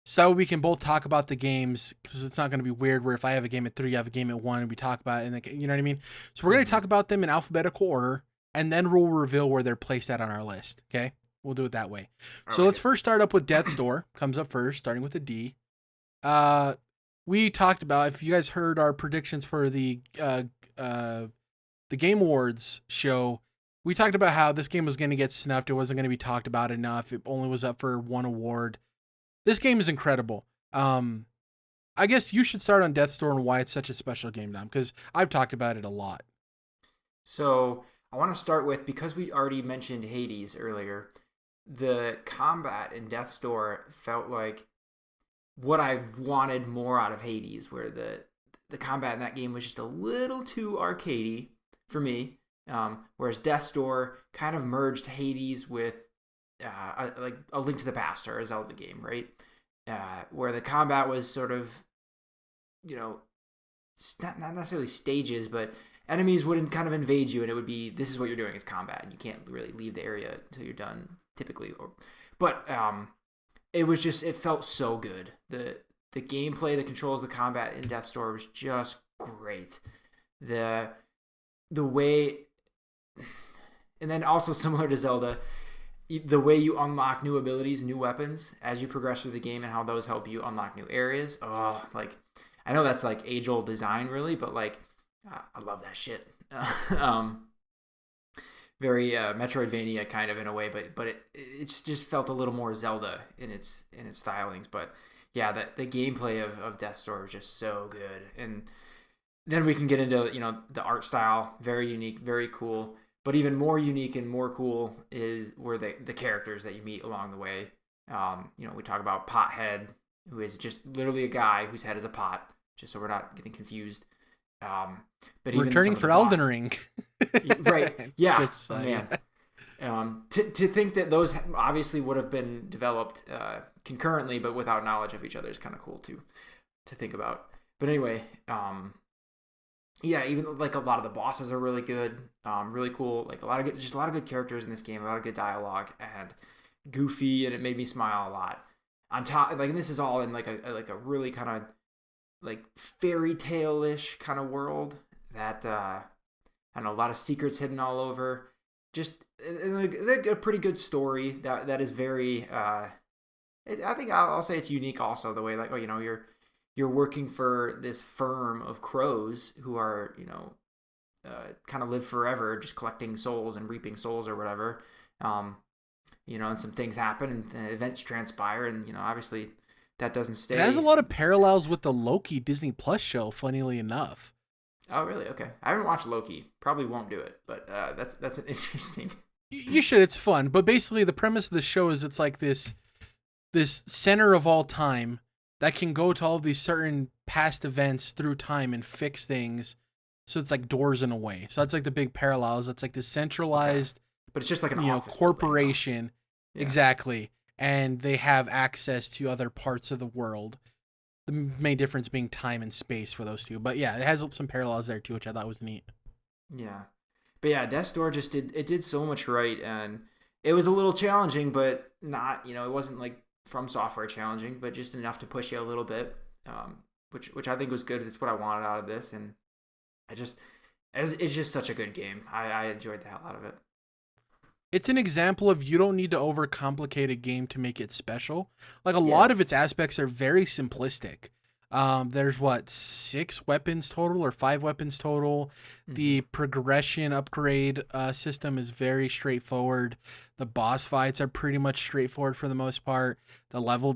so we can both talk about the games, because it's not going to be weird where if I have a game at 3, you have a game at 1, and we talk about it, and you know what I mean? So we're going to talk about them in alphabetical order, and then we'll reveal where they're placed at on our list, okay? We'll do it that way. So let's first start up with Death's Door. Comes up first, starting with a D. We talked about, if you guys heard our predictions for the Game Awards show, we talked about how this game was going to get snuffed. It wasn't going to be talked about enough. It only was up for 1 award. This game is incredible. I guess you should start on Death's Door and why it's such a special game, Dom, because I've talked about it a lot. So I want to start with, because we already mentioned Hades earlier, the combat in Death's Door felt like what I wanted more out of Hades, where the combat in that game was just a little too arcadey for me, whereas Death's Door kind of merged Hades with like a Link to the Past or a Zelda game, right? where the combat was sort of, you know, not necessarily stages, but enemies wouldn't kind of invade you, and it would be, this is what you're doing, it's combat, and you can't really leave the area until you're done, typically. But it was just, it felt so good. The gameplay, the controls, the combat in Death's Door was just great. The way, and then also similar to Zelda, the way you unlock new abilities, new weapons as you progress through the game, and how those help you unlock new areas. Oh, like, I know that's like age-old design, really, but like, I love that shit. Very Metroidvania kind of in a way, but it just felt a little more Zelda in its stylings. But yeah, the gameplay of Death's Door was just so good. And then we can get into, you know, the art style, very unique, very cool. But even more unique and more cool were the characters that you meet along the way. You know, we talk about Pothead, who is just literally a guy whose head is a pot, just so we're not getting confused. But even returning for Elden Ring. Right. Yeah. Oh, man. To think that those obviously would have been developed concurrently, but without knowledge of each other, is kind of cool to think about. But anyway, yeah, even like a lot of the bosses are really good, really cool. Like a lot of good characters in this game, a lot of good dialogue, and goofy, and it made me smile a lot. On top, like, and this is all in like a really kind of like fairy tale-ish kind of world that I don't know, a lot of secrets hidden all over. Just a pretty good story that is very. I think I'll say it's unique also, the way, like, oh, you know, you're working for this firm of crows who are, you know, kind of live forever, just collecting souls and reaping souls or whatever. You know, and some things happen and events transpire, and, you know, obviously that doesn't stay. It has a lot of parallels with the Loki Disney Plus show, funnily enough. Oh, really? Okay. I haven't watched Loki. Probably won't do it, but that's an interesting. You should. It's fun. But basically, the premise of the show is it's like this center of all time that can go to all of these certain past events through time and fix things. So it's like doors in a way. So that's like the big parallels. It's like this centralized, but it's just like an office corporation. Building, huh? Yeah. Exactly. And they have access to other parts of the world. The main difference being time and space for those two. But yeah, it has some parallels there too, which I thought was neat. Yeah. But yeah, Death's Door just did so much right, and it was a little challenging, but not, you know, it wasn't like From Software challenging, but just enough to push you a little bit, which I think was good. That's what I wanted out of this, and it's just such a good game. I enjoyed the hell out of it. It's an example of, you don't need to overcomplicate a game to make it special. Like, a lot of its aspects are very simplistic. There's 6 weapons total or 5 weapons total. Mm-hmm. The progression upgrade system is very straightforward. The boss fights are pretty much straightforward for the most part. The level,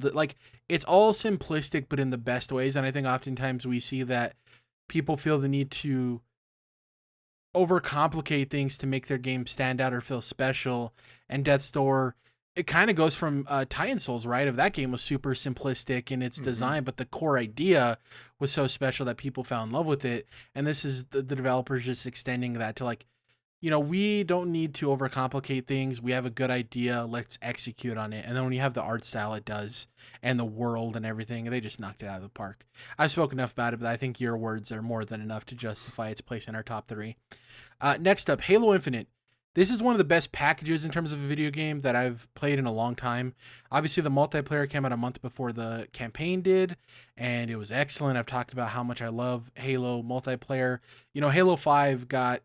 it's all simplistic, but in the best ways. And I think oftentimes we see that people feel the need to overcomplicate things to make their game stand out or feel special. And Death's Door, it kind of goes from Titan Souls, right? Of that game was super simplistic in its design, but the core idea was so special that people fell in love with it. And this is the developers just extending that to, like, you know, we don't need to overcomplicate things. We have a good idea. Let's execute on it. And then when you have the art style it does, and the world and everything, they just knocked it out of the park. I've spoken enough about it, but I think your words are more than enough to justify its place in our top 3. Next up, Halo Infinite. This is one of the best packages in terms of a video game that I've played in a long time. Obviously, the multiplayer came out a month before the campaign did, and it was excellent. I've talked about how much I love Halo multiplayer. You know, Halo 5 got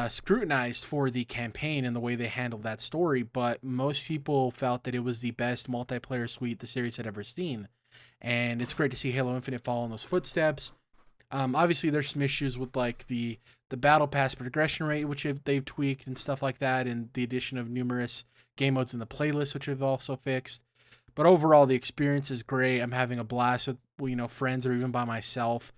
scrutinized for the campaign and the way they handled that story, but most people felt that it was the best multiplayer suite the series had ever seen. And it's great to see Halo Infinite follow in those footsteps. Obviously, there's some issues with, like, the battle pass progression rate, which they've tweaked and stuff like that, and the addition of numerous game modes in the playlist, which they've also fixed. But overall, the experience is great. I'm having a blast with, you know, friends or even by myself.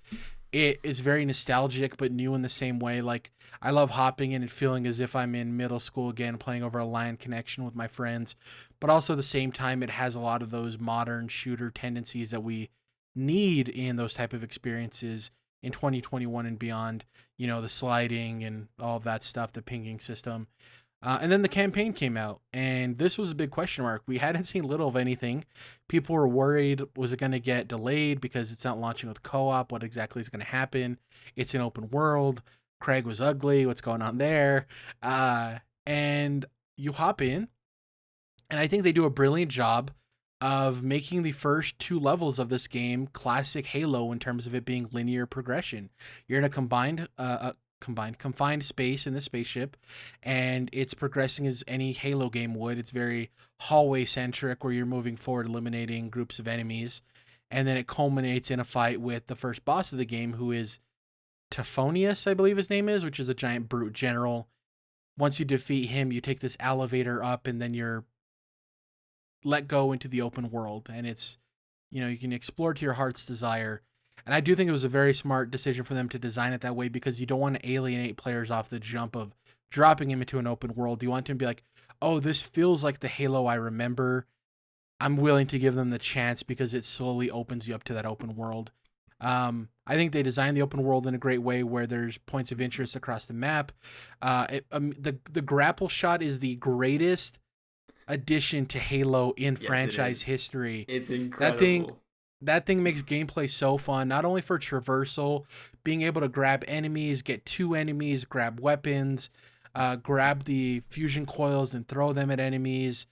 It is very nostalgic, but new in the same way. Like, I love hopping in and feeling as if I'm in middle school again, playing over a LAN connection with my friends. But also at the same time, it has a lot of those modern shooter tendencies that we need in those type of experiences in 2021 and beyond. You know, the sliding and all of that stuff, the pinging system. And then the campaign came out, and this was a big question mark. We hadn't seen little of anything. People were worried, was it going to get delayed because it's not launching with co-op? What exactly is going to happen? It's an open world. Craig was ugly. What's going on there? And you hop in, and I think they do a brilliant job of making the first two levels of this game classic Halo in terms of it being linear progression. You're in a confined space in the spaceship, and it's progressing as any Halo game would. It's very hallway centric, where you're moving forward, eliminating groups of enemies, and then it culminates in a fight with the first boss of the game, who is Tophonius, I believe his name is, which is a giant brute general. Once you defeat him, you take this elevator up, and then you're let go into the open world, and it's, you can explore to your heart's desire. And I do think it was a very smart decision for them to design it that way, because you don't want to alienate players off the jump of dropping him into an open world. You want them to be like, oh, this feels like the Halo I remember. I'm willing to give them the chance because it slowly opens you up to that open world. I think they designed the open world in a great way, where there's points of interest across the map. The grapple shot is the greatest addition to Halo in franchise history. It's incredible. That thing makes gameplay so fun, not only for traversal, being able to grab enemies, get two enemies, grab weapons, grab the fusion coils and throw them at enemies.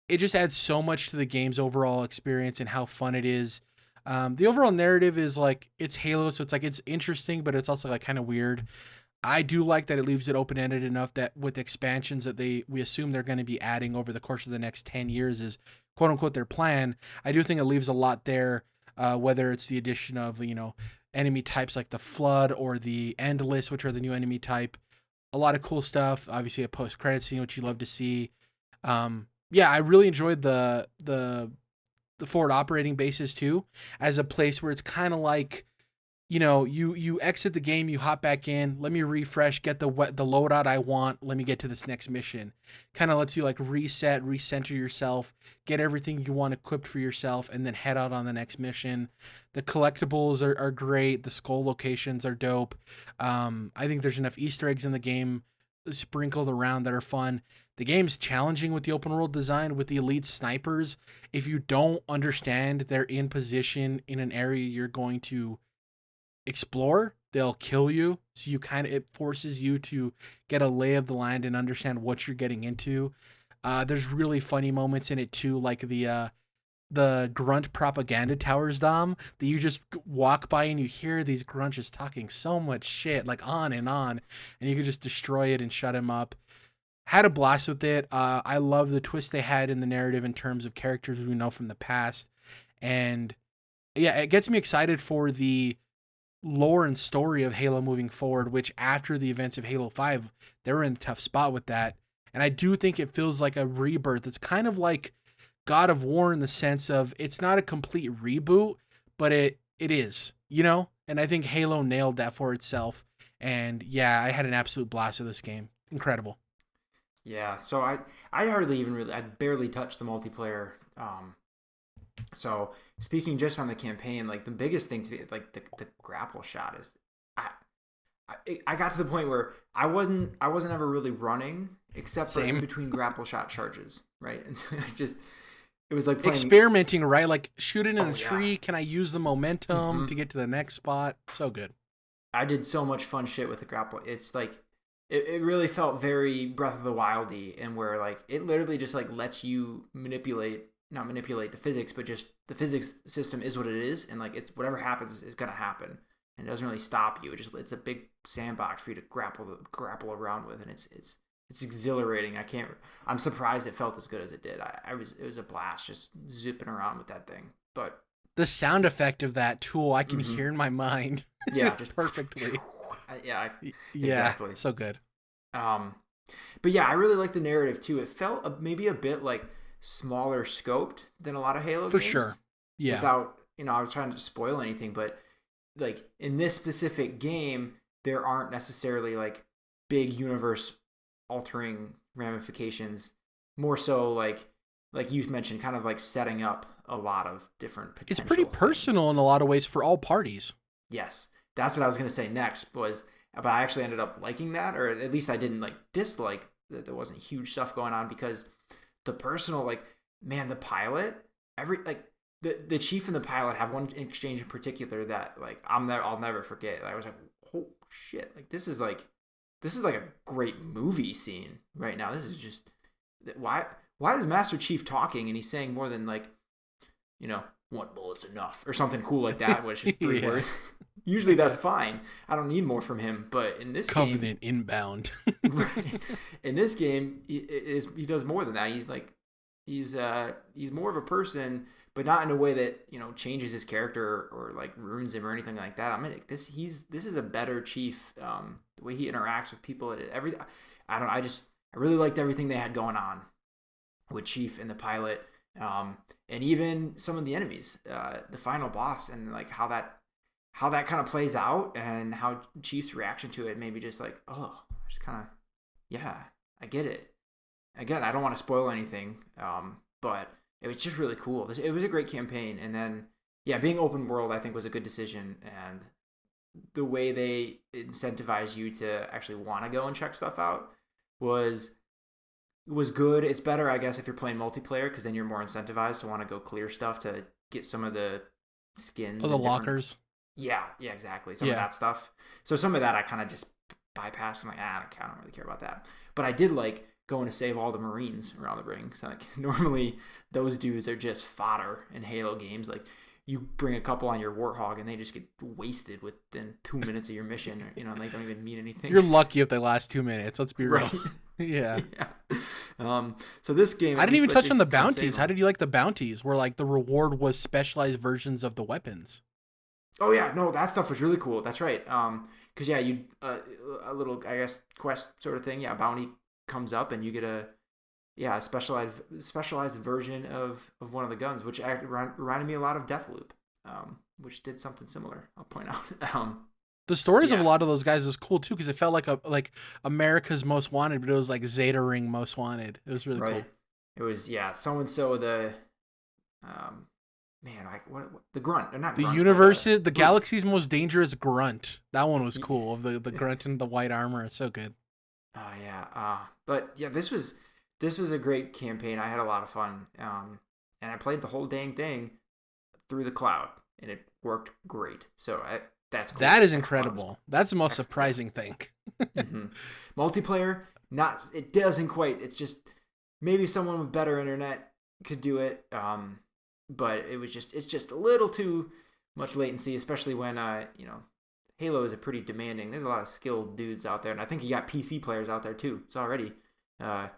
It just adds so much to the game's overall experience and how fun it is. The overall narrative is like, it's Halo, so it's like, it's interesting, but it's also like kind of weird. I do like that it leaves it open-ended enough that with expansions that we assume they're going to be adding over the course of the next 10 years is quote-unquote their plan. I do think it leaves a lot there, whether it's the addition of, enemy types like the Flood or the Endless, which are the new enemy type. A lot of cool stuff. Obviously a post-credit scene, which you love to see. I really enjoyed the forward operating bases too, as a place where it's kind of like, you exit the game, you hop back in, let me refresh, get the loadout I want, let me get to this next mission. Kind of lets you like reset, recenter yourself, get everything you want equipped for yourself, and then head out on the next mission. The collectibles are great. The skull locations are dope. I think there's enough Easter eggs in the game sprinkled around that are fun. The game's challenging with the open world design, with the elite snipers. If you don't understand they're in position in an area you're going to explore, they'll kill you. So it forces you to get a lay of the land and understand what you're getting into. There's really funny moments in it too, like the grunt propaganda towers, Dom, that you just walk by and you hear these grunts just talking so much shit, like on, and you can just destroy it and shut him up. Had a blast with it. I love the twist they had in the narrative in terms of characters we know from the past. And yeah, it gets me excited for the lore and story of Halo moving forward, which after the events of Halo 5, they were in a tough spot with that. And I do think it feels like a rebirth. It's kind of like God of War in the sense of it's not a complete reboot, but it is, And I think Halo nailed that for itself. And yeah, I had an absolute blast with this game. Incredible. Yeah, so I barely touched the multiplayer. So speaking just on the campaign, like the biggest thing to be like the grapple shot is, I got to the point where I wasn't ever really running except for in between grapple shot charges, right? And it was like playing, experimenting, right? Like shoot it in a tree. Can I use the momentum to get to the next spot? So good. I did so much fun shit with the grapple. It's like it really felt very Breath of the Wild-y, and where like it literally just like lets you not manipulate the physics, but just the physics system is what it is, and like it's whatever happens is gonna happen, and it doesn't really stop you. It's a big sandbox for you to grapple around with, and it's exhilarating. I'm surprised it felt as good as it did. It was a blast just zipping around with that thing. But the sound effect of that tool I can hear in my mind. Yeah, just perfectly. Yeah, exactly. So good. But yeah, I really like the narrative too. It felt maybe a bit like smaller scoped than a lot of Halo games. For sure. Yeah. Without, I was trying to spoil anything, but like in this specific game, there aren't necessarily like big universe altering ramifications. More so like you mentioned, kind of like setting up a lot of different potential. It's pretty personal in a lot of ways for all parties. Yes. That's what I was going to say next but I actually ended up liking that, or at least I didn't like dislike that there wasn't huge stuff going on, because the personal, like, man, the pilot, the chief and the pilot have one exchange in particular that, like, I'll never forget. I was like, oh shit, like this is like a great movie scene right now. This is just, why is Master Chief talking and he's saying more than, like, one bullet's enough or something cool like that, which is 3 words. Usually that's fine. I don't need more from him. But in this Covenant inbound. Right. In this game, he does more than that. He's like, he's more of a person, but not in a way that, changes his character or like ruins him or anything like that. I mean, this is a better Chief. The way he interacts with people, I really liked everything they had going on with Chief and the pilot, and even some of the enemies, the final boss, and like how that kind of plays out, and how Chief's reaction to it, maybe just like, oh, just kind of, yeah, I get it. Again, I don't want to spoil anything, but it was just really cool. It was a great campaign, and then, yeah, being open world, I think, was a good decision, and the way they incentivize you to actually want to go and check stuff out was good. It's better, I guess, if you're playing multiplayer, because then you're more incentivized to want to go clear stuff to get some of the skins. Oh, the lockers. Yeah, exactly. Some of that stuff. So some of that I kind of just bypassed. I'm like, I don't really care about that. But I did like going to save all the Marines around the ring. So like, normally those dudes are just fodder in Halo games. Like, you bring a couple on your Warthog and they just get wasted within 2 minutes of your mission. They don't even mean anything. You're lucky if they last 2 minutes. Let's be real. Right. Yeah. So this game, I didn't even touch on the bounties. How did you like the bounties? Where like the reward was specialized versions of the weapons. Oh yeah, no, that stuff was really cool. That's right. Because yeah, you a little, I guess, quest sort of thing. Yeah, bounty comes up and you get a specialized version of one of the guns, which reminded me a lot of Deathloop, which did something similar. I'll point out. The stories of a lot of those guys is cool too, because it felt like America's Most Wanted, but it was like Zeta Ring Most Wanted. It was really cool. It was so and so the man, like what the grunt, or not the grunt, universe, the galaxy's most dangerous grunt. That one was cool. Of the grunt in the white armor, it's so good. Oh yeah, but yeah, this was a great campaign. I had a lot of fun, and I played the whole dang thing through the cloud, and it worked great. So that's cool. That is incredible. That's the most surprising thing. Mm-hmm. Multiplayer, it doesn't quite. It's just maybe someone with better internet could do it. But it's just a little too much latency, especially when Halo is a pretty demanding. There's a lot of skilled dudes out there, and I think you got PC players out there too. It's already gonna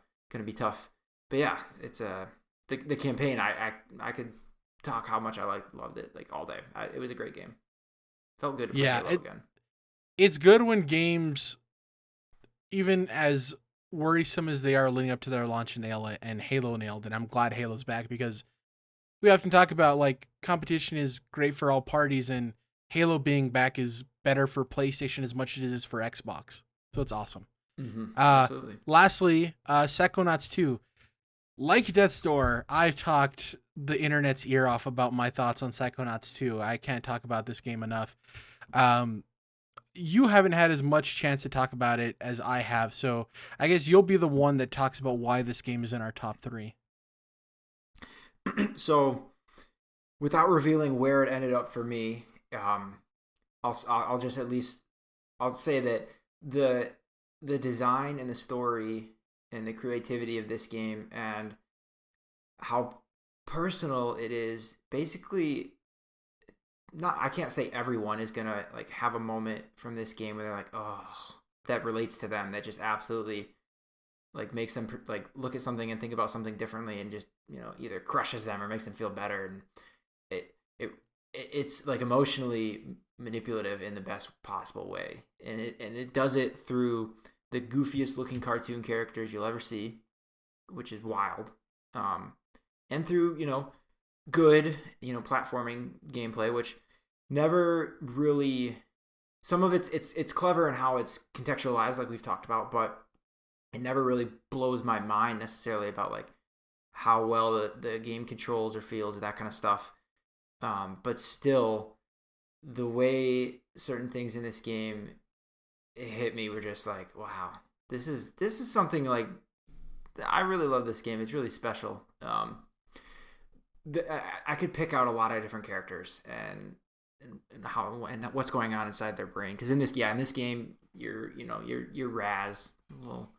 be tough. But yeah, it's the campaign. I could talk how much I loved it like all day. It was a great game. Felt good to play Halo again. It's good when games, even as worrisome as they are leading up to their launch, and Halo nailed it. I'm glad Halo's back, because we often talk about like competition is great for all parties, and Halo being back is better for PlayStation as much as it is for Xbox. So it's awesome. Mm-hmm. Absolutely. Lastly, Psychonauts 2. Like Death's Door, I've talked the internet's ear off about my thoughts on Psychonauts 2. I can't talk about this game enough. You haven't had as much chance to talk about it as I have, so I guess you'll be the one that talks about why this game is in our top 3. So, without revealing where it ended up for me, I'll just I'll say that the design and the story and the creativity of this game and how personal it is, basically, I can't say everyone is gonna like have a moment from this game where they're like, oh, that relates to them, that just absolutely like makes them like look at something and think about something differently, and just either crushes them or makes them feel better. And it's like emotionally manipulative in the best possible way, and it does it through the goofiest looking cartoon characters you'll ever see, which is wild, and through good platforming gameplay, which never really, some of it's clever in how it's contextualized, like we've talked about, but it never really blows my mind necessarily about like how well the game controls or feels or that kind of stuff. But still, the way certain things in this game hit me were just like, wow, this is something like I really love this game. It's really special. I could pick out a lot of different characters and how and what's going on inside their brain. Because in this game, you're Raz, little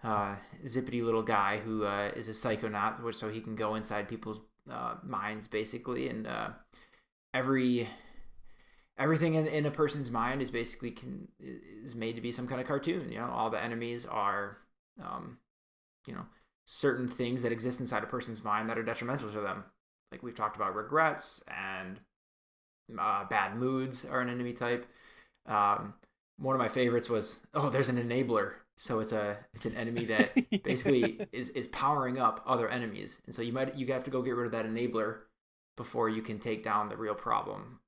zippity little guy who is a psychonaut, so he can go inside people's minds basically, and everything in a person's mind is basically is made to be some kind of cartoon. All the enemies are certain things that exist inside a person's mind that are detrimental to them. Like we've talked about, regrets and bad moods are an enemy type. One of my favorites was, there's an enabler. So it's an enemy that basically is powering up other enemies. And so you have to go get rid of that enabler before you can take down the real problem.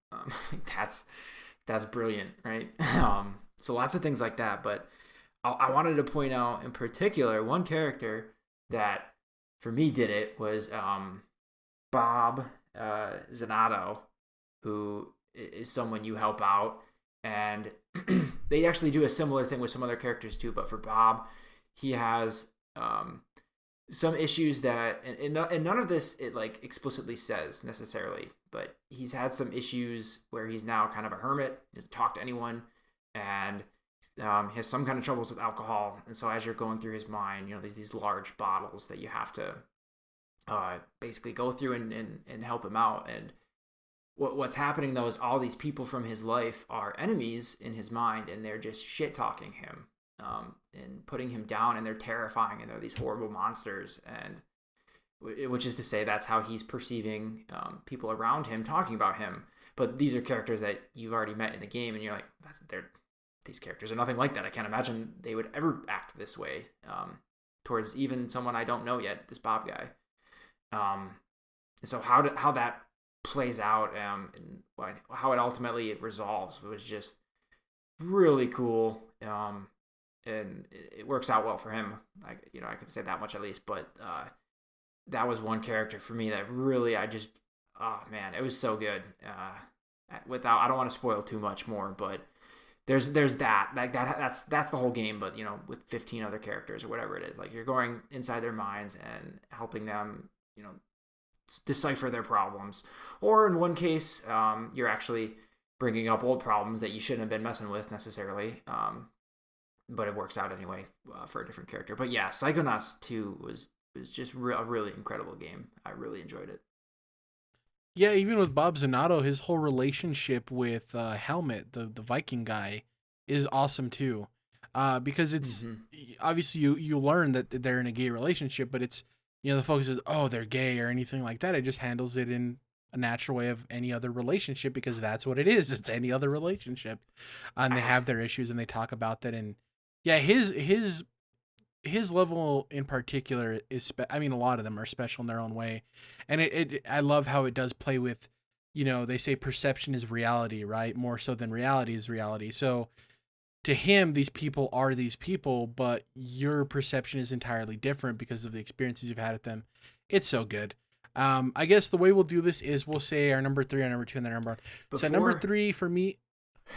That's brilliant, right? So lots of things like that. But I wanted to point out in particular one character that for me did it was Bob Zanato, who is someone you help out, and they actually do a similar thing with some other characters too. But for Bob, he has some issues that, and none of this it like explicitly says necessarily, but he's had some issues where he's now kind of a hermit, doesn't talk to anyone, and has some kind of troubles with alcohol. And so as you're going through his mind, there's these large bottles that you have to basically go through and help him out. And what's happening though is all these people from his life are enemies in his mind, and they're just shit talking him and putting him down, and they're terrifying, and they're these horrible monsters. And which is to say, that's how he's perceiving people around him talking about him. But these are characters that you've already met in the game, and you're like, these characters are nothing like that. I can't imagine they would ever act this way towards even someone I don't know yet, this Bob guy. So how that plays out and how it ultimately resolves was just really cool. And it works out well for him. I can say that much at least. But that was one character for me that really it was so good. I don't want to spoil too much more, but there's that that's the whole game. But with 15 other characters or whatever it is, like you're going inside their minds and helping them decipher their problems, or in one case you're actually bringing up old problems that you shouldn't have been messing with necessarily, but it works out anyway for a different character. But yeah, Psychonauts 2 was just a really incredible game. I really enjoyed it. Yeah, even with Bob Zanato, his whole relationship with Helmet, the Viking guy, is awesome too. Because it's obviously you learn that they're in a gay relationship, but it's the focus is they're gay or anything like that. It just handles it in a natural way of any other relationship, because that's what it is. It's any other relationship, and they have their issues and they talk about that. And yeah, his level in particular is a lot of them are special in their own way, and I love how it does play with, they say perception is reality, right? More so than reality is reality. So to him, these people are these people, but your perception is entirely different because of the experiences you've had with them. It's so good. I guess the way we'll do this is we'll say our number 3, our number 2, and then our number 1. So number 3 for me.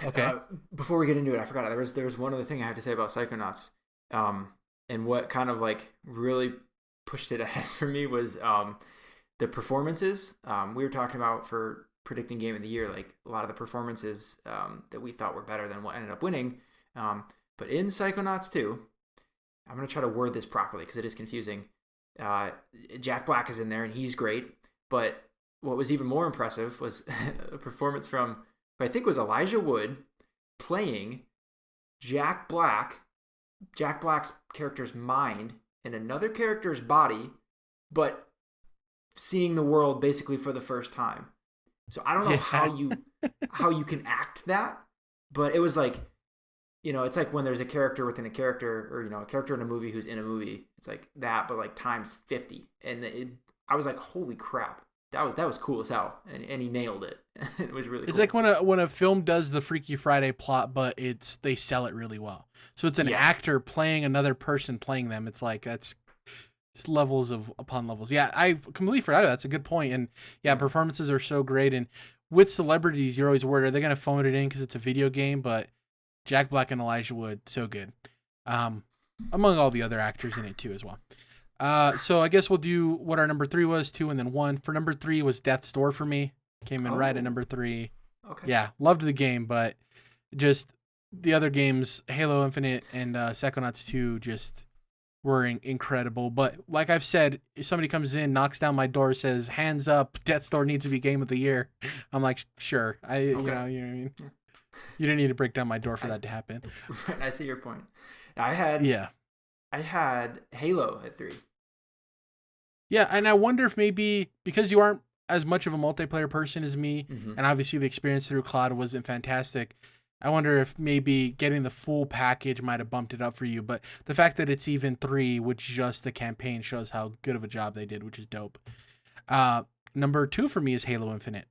Okay. Before we get into it, I forgot there was one other thing I have to say about Psychonauts. And what kind of like really pushed it ahead for me was the performances. We were talking about for predicting game of the year, like a lot of the performances that we thought were better than what ended up winning. But in Psychonauts 2, I'm going to try to word this properly because it is confusing. Jack Black is in there and he's great. But what was even more impressive was a performance from, who I think was Elijah Wood, playing Jack Black's character's mind in another character's body, but seeing the world basically for the first time. So I don't know how you can act that, but it was like, it's like when there's a character within a character, or a character in a movie who's in a movie. It's like that, but like times 50. And I was like, holy crap, that was cool as hell, and he nailed it. It was really. It's cool. Like when a film does the Freaky Friday plot, but they sell it really well. So it's an actor playing another person playing them. It's like it's levels upon levels. Yeah, I completely forgot. That's a good point. And yeah, performances are so great. And with celebrities, you're always worried, are they going to phone it in because it's a video game? But Jack Black and Elijah Wood, so good. among all the other actors in it too as well. So I guess we'll do what our number 3 was, 2, and then 1. For number 3 was Death's Door for me. Came in right at number 3. Okay. Yeah, loved the game, but just the other games, Halo Infinite and Psychonauts 2, just were incredible. But like I've said, if somebody comes in, knocks down my door, says, hands up, Death's Door needs to be game of the year. I'm like, sure. You know what I mean? Yeah. You don't need to break down my door for that to happen. I see your point. I had Halo at 3. Yeah, and I wonder if maybe because you aren't as much of a multiplayer person as me, and obviously the experience through cloud wasn't fantastic, I wonder if maybe getting the full package might have bumped it up for you. But the fact that it's even 3 with just the campaign shows how good of a job they did, which is dope. Number 2 for me is Halo Infinite,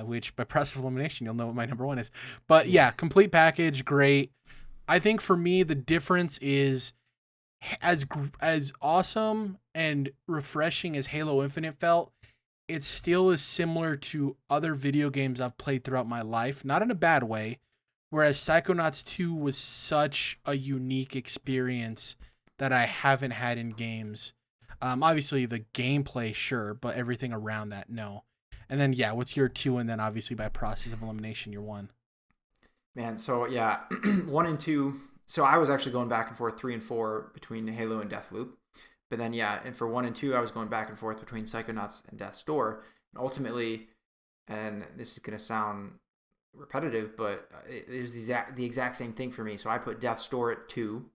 which by process of elimination, you'll know what my number 1 is. But yeah, complete package, great. I think for me, the difference is as awesome and refreshing as Halo Infinite felt, it still is similar to other video games I've played throughout my life, not in a bad way, whereas Psychonauts 2 was such a unique experience that I haven't had in games. Obviously, the gameplay, sure, but everything around that, no. And then, yeah, what's your 2? And then, obviously, by process of elimination, your 1. Man, so, yeah, 1 and 2. So I was actually going back and forth 3 and 4 between Halo and Deathloop. But then, yeah, and for 1 and 2, I was going back and forth between Psychonauts and Death's Door. And ultimately, and this is going to sound repetitive, but it was the exact same thing for me. So I put Death's Door at 2.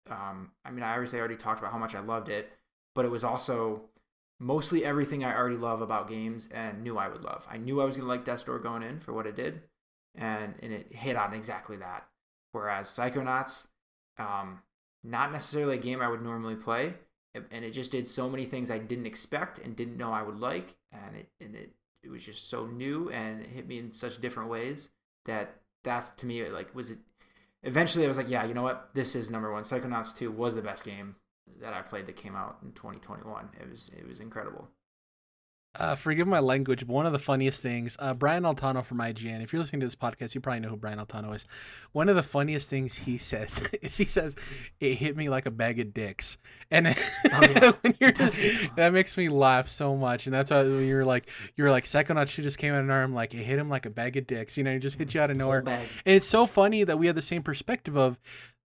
I mean, I obviously already talked about how much I loved it, but it was also mostly everything I already love about games and knew I would love. I knew I was going to like Death's Door going in for what it did, and it hit on exactly that. Whereas Psychonauts, not necessarily a game I would normally play, and it just did so many things I didn't expect and didn't know I would like, and it was just so new and it hit me in such different ways that's to me like was it. Eventually, I was like, yeah, you know what, this is number 1. Psychonauts 2 was the best game that I played that came out in 2021. It was incredible. Forgive my language, but one of the funniest things, Brian Altano from IGN, if you're listening to this podcast, you probably know who Brian Altano is. One of the funniest things he says is he says, it hit me like a bag of dicks. And when that makes me laugh so much. And that's why when you're like, Psychonauts 2 just came out of nowhere. I'm like, it hit him like a bag of dicks. You know, it just hit you out of nowhere. And it's so funny that we had the same perspective of,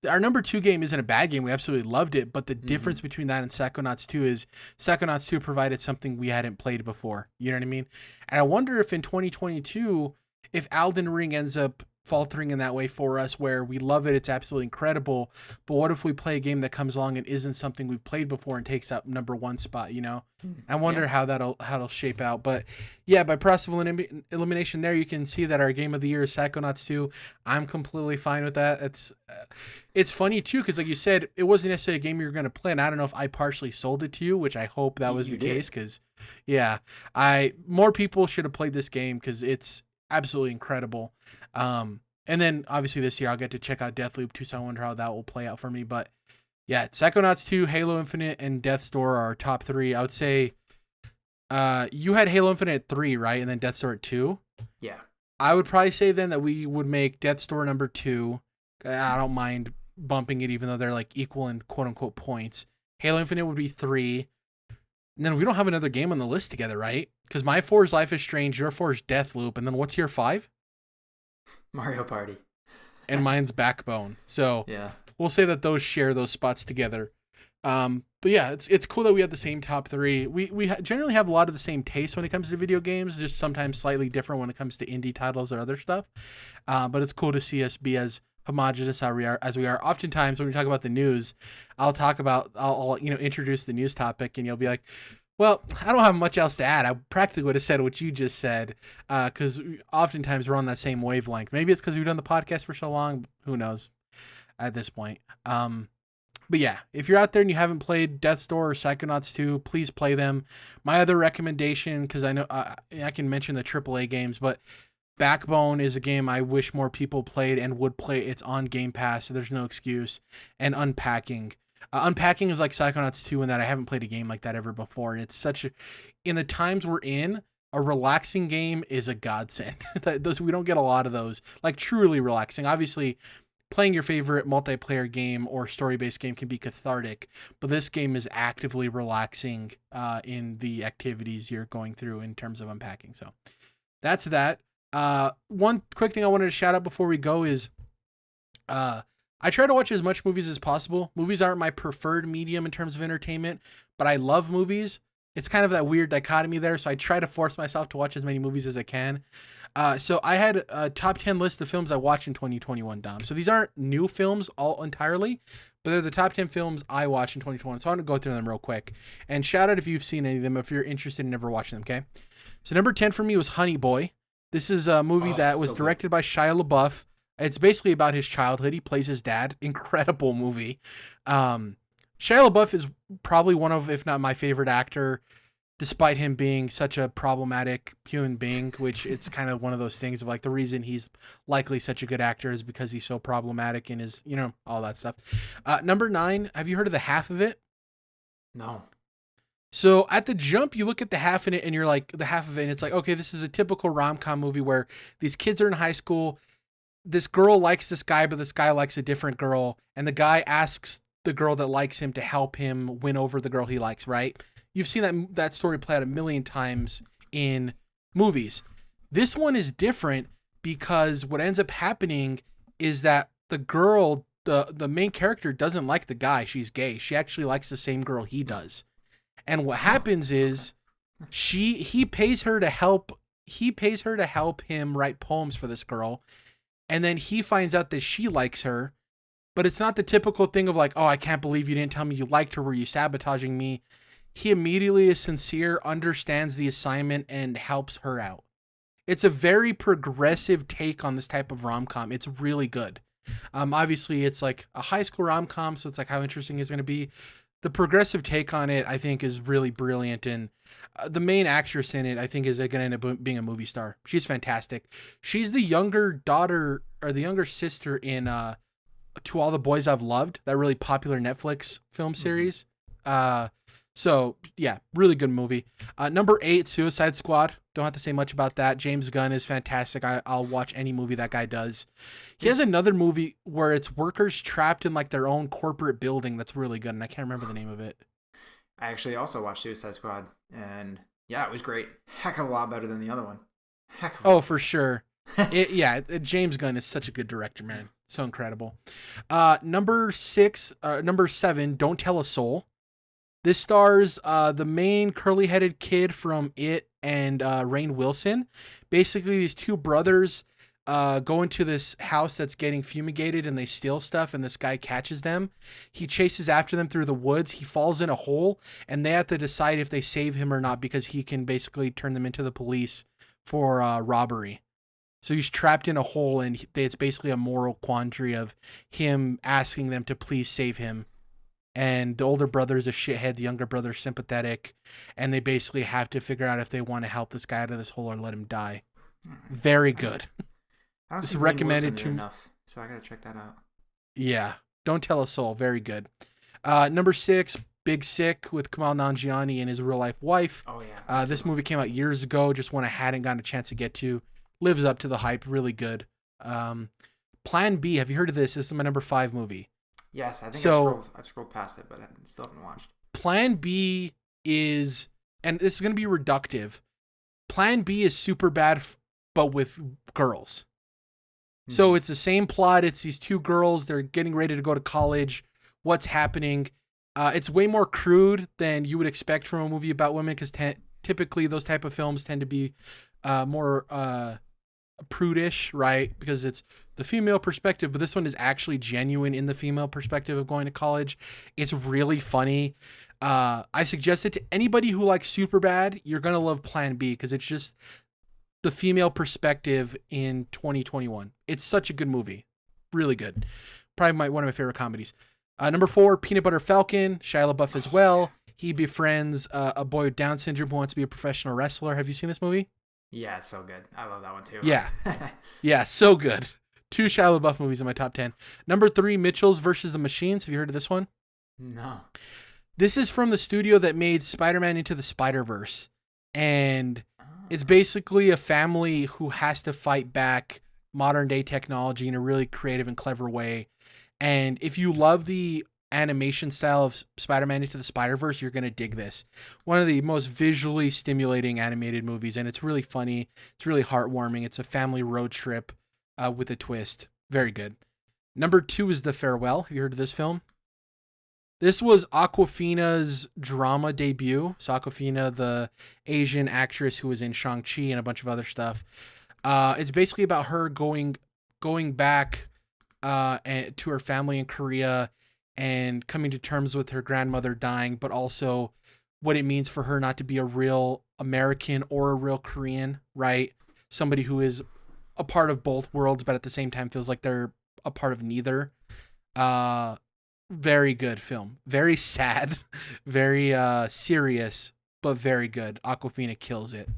our number 2 game isn't a bad game. We absolutely loved it. But the difference between that and Psychonauts 2 is Psychonauts 2 provided something we hadn't played before. You know what I mean? And I wonder if in 2022, if Elden Ring ends up faltering in that way for us, where we love it, it's absolutely incredible. But what if we play a game that comes along and isn't something we've played before and takes up number 1 spot, you know? I wonder how that'll shape out. But yeah, by process of elimination there, you can see that our game of the year is Psychonauts 2. I'm completely fine with that. It's funny too, because like you said, it wasn't necessarily a game you were going to play, and I don't know if I partially sold it to you, which I hope that was the case, because yeah, more people should have played this game because it's absolutely incredible. And then obviously this year I'll get to check out Deathloop too, so I wonder how that will play out for me. But yeah, Psychonauts 2, Halo Infinite, and Death's Door are our top 3. I would say you had Halo Infinite at 3, right? And then Death's Door at 2? Yeah. I would probably say then that we would make Death's Door number 2. I don't mind bumping it even though they're like equal in quote-unquote points. Halo Infinite would be 3. And then we don't have another game on the list together, right? Because my 4 is Life is Strange, your 4 is Deathloop, and then what's your 5? Mario Party. And mine's Backbone. So yeah, we'll say that those share those spots together. But yeah, it's cool that we have the same top 3. We generally have a lot of the same taste when it comes to video games, just sometimes slightly different when it comes to indie titles or other stuff. But it's cool to see us be as homogenous as we are. Oftentimes when we talk about the news, I'll introduce the news topic and you'll be like, well, I don't have much else to add. I practically would have said what you just said, because oftentimes we're on that same wavelength. Maybe it's because we've done the podcast for so long. Who knows at this point. But yeah, if you're out there and you haven't played Death's Door or Psychonauts 2, please play them. My other recommendation, because I know I can mention the AAA games, but Backbone is a game I wish more people played and would play. It's on Game Pass, so there's no excuse. And Unpacking. Unpacking is like Psychonauts 2 in that I haven't played a game like that ever before. And it's in the times we're in, a relaxing game is a godsend. We don't get a lot of those, like truly relaxing. Obviously, playing your favorite multiplayer game or story-based game can be cathartic, but this game is actively relaxing in the activities you're going through in terms of unpacking. So that's that. One quick thing I wanted to shout out before we go is I try to watch as much movies as possible. Movies aren't my preferred medium in terms of entertainment, but I love movies. It's kind of that weird dichotomy there, so I try to force myself to watch as many movies as I can. So I had a top 10 list of films I watched in 2021, Dom. So these aren't new films all entirely, but they're the top 10 films I watched in 2021. So I'm going to go through them real quick. And shout out if you've seen any of them, if you're interested in ever watching them, okay? So number 10 for me was Honey Boy. This is a movie that was directed by Shia LaBeouf. It's basically about his childhood. He plays his dad. Incredible movie. Shia LaBeouf is probably one of, if not my favorite actor, despite him being such a problematic human being, which it's kind of one of those things of like the reason he's likely such a good actor is because he's so problematic and is, all that stuff. Number 9, have you heard of The Half of It? No. So at the jump, you look at The Half in it and you're like, The Half of It, and it's like, okay, this is a typical rom-com movie where these kids are in high school. This girl likes this guy, but this guy likes a different girl. And the guy asks the girl that likes him to help him win over the girl he likes, right? You've seen that story play out a million times in movies. This one is different because what ends up happening is that the girl, the main character, doesn't like the guy. She's gay. She actually likes the same girl he does. And what happens is he pays her to help him write poems for this girl. And then he finds out that she likes her, but it's not the typical thing of like, oh, I can't believe you didn't tell me you liked her. Were you sabotaging me? He immediately is sincere, understands the assignment, and helps her out. It's a very progressive take on this type of rom-com. It's really good. Obviously, it's like a high school rom-com, so it's like how interesting it's going to be. The progressive take on it, I think, is really brilliant, and the main actress in it, I think, is going to end up being a movie star. She's fantastic. She's the younger daughter or the younger sister in To All the Boys I've Loved, that really popular Netflix film series. So, yeah, really good movie. Number 8, Suicide Squad. Don't have to say much about that. James Gunn is fantastic. I'll watch any movie that guy does. He has another movie where it's workers trapped in like their own corporate building that's really good, and I can't remember the name of it. I actually also watched Suicide Squad, and yeah, it was great. Heck of a lot better than the other one. For sure. James Gunn is such a good director, man. So incredible. Number 7, Don't Tell a Soul. This stars the main curly-headed kid from It and Rainn Wilson. Basically, these two brothers go into this house that's getting fumigated, and they steal stuff, and this guy catches them. He chases after them through the woods. He falls in a hole, and they have to decide if they save him or not because he can basically turn them into the police for robbery. So he's trapped in a hole, and it's basically a moral quandary of him asking them to please save him. And the older brother is a shithead, the younger brother is sympathetic, and they basically have to figure out if they want to help this guy out of this hole or let him die. Very good. I don't It's see recommended to enough, so I gotta check that out. Yeah, Don't Tell a Soul, very good. Number 6, Big Sick with Kumail Nanjiani and his real life wife. Oh yeah. This movie came out years ago, just one I hadn't gotten a chance to get to. Lives up to the hype, really good. Plan B, have you heard of this? This is my number 5 movie. Yes, I think I've scrolled past it, but I still haven't watched. Plan B is, and this is going to be reductive, Plan B is Superbad, but with girls. Mm-hmm. So it's the same plot. It's these two girls. They're getting ready to go to college. What's happening? It's way more crude than you would expect from a movie about women because typically those type of films tend to be more prudish, right? Because it's the female perspective, but this one is actually genuine in the female perspective of going to college. It's really funny. I suggest it to anybody who likes Superbad. You're going to love Plan B because it's just the female perspective in 2021. It's such a good movie. Really good. Probably one of my favorite comedies. Number 4, Peanut Butter Falcon. Shia LaBeouf as well. He befriends a boy with Down syndrome who wants to be a professional wrestler. Have you seen this movie? Yeah, it's so good. I love that one too. Yeah. Yeah, so good. 2 Shia LaBeouf movies in my top 10. Number 3, Mitchells versus the Machines. Have you heard of this one? No. This is from the studio that made Spider-Man Into the Spider-Verse. And it's basically a family who has to fight back modern day technology in a really creative and clever way. And if you love the animation style of Spider-Man Into the Spider-Verse, you're going to dig this. One of the most visually stimulating animated movies, and it's really funny. It's really heartwarming. It's a family road trip with a twist. Very good. Number 2 is The Farewell. Have you heard of this film? This was Awkwafina's drama debut. So Awkwafina, the Asian actress who was in Shang-Chi and a bunch of other stuff. It's basically about her going back to her family in Korea and coming to terms with her grandmother dying, but also what it means for her not to be a real American or a real Korean, right? Somebody who is a part of both worlds, but at the same time feels like they're a part of neither. Very good film. Very sad, very serious, but very good. Awkwafina kills it.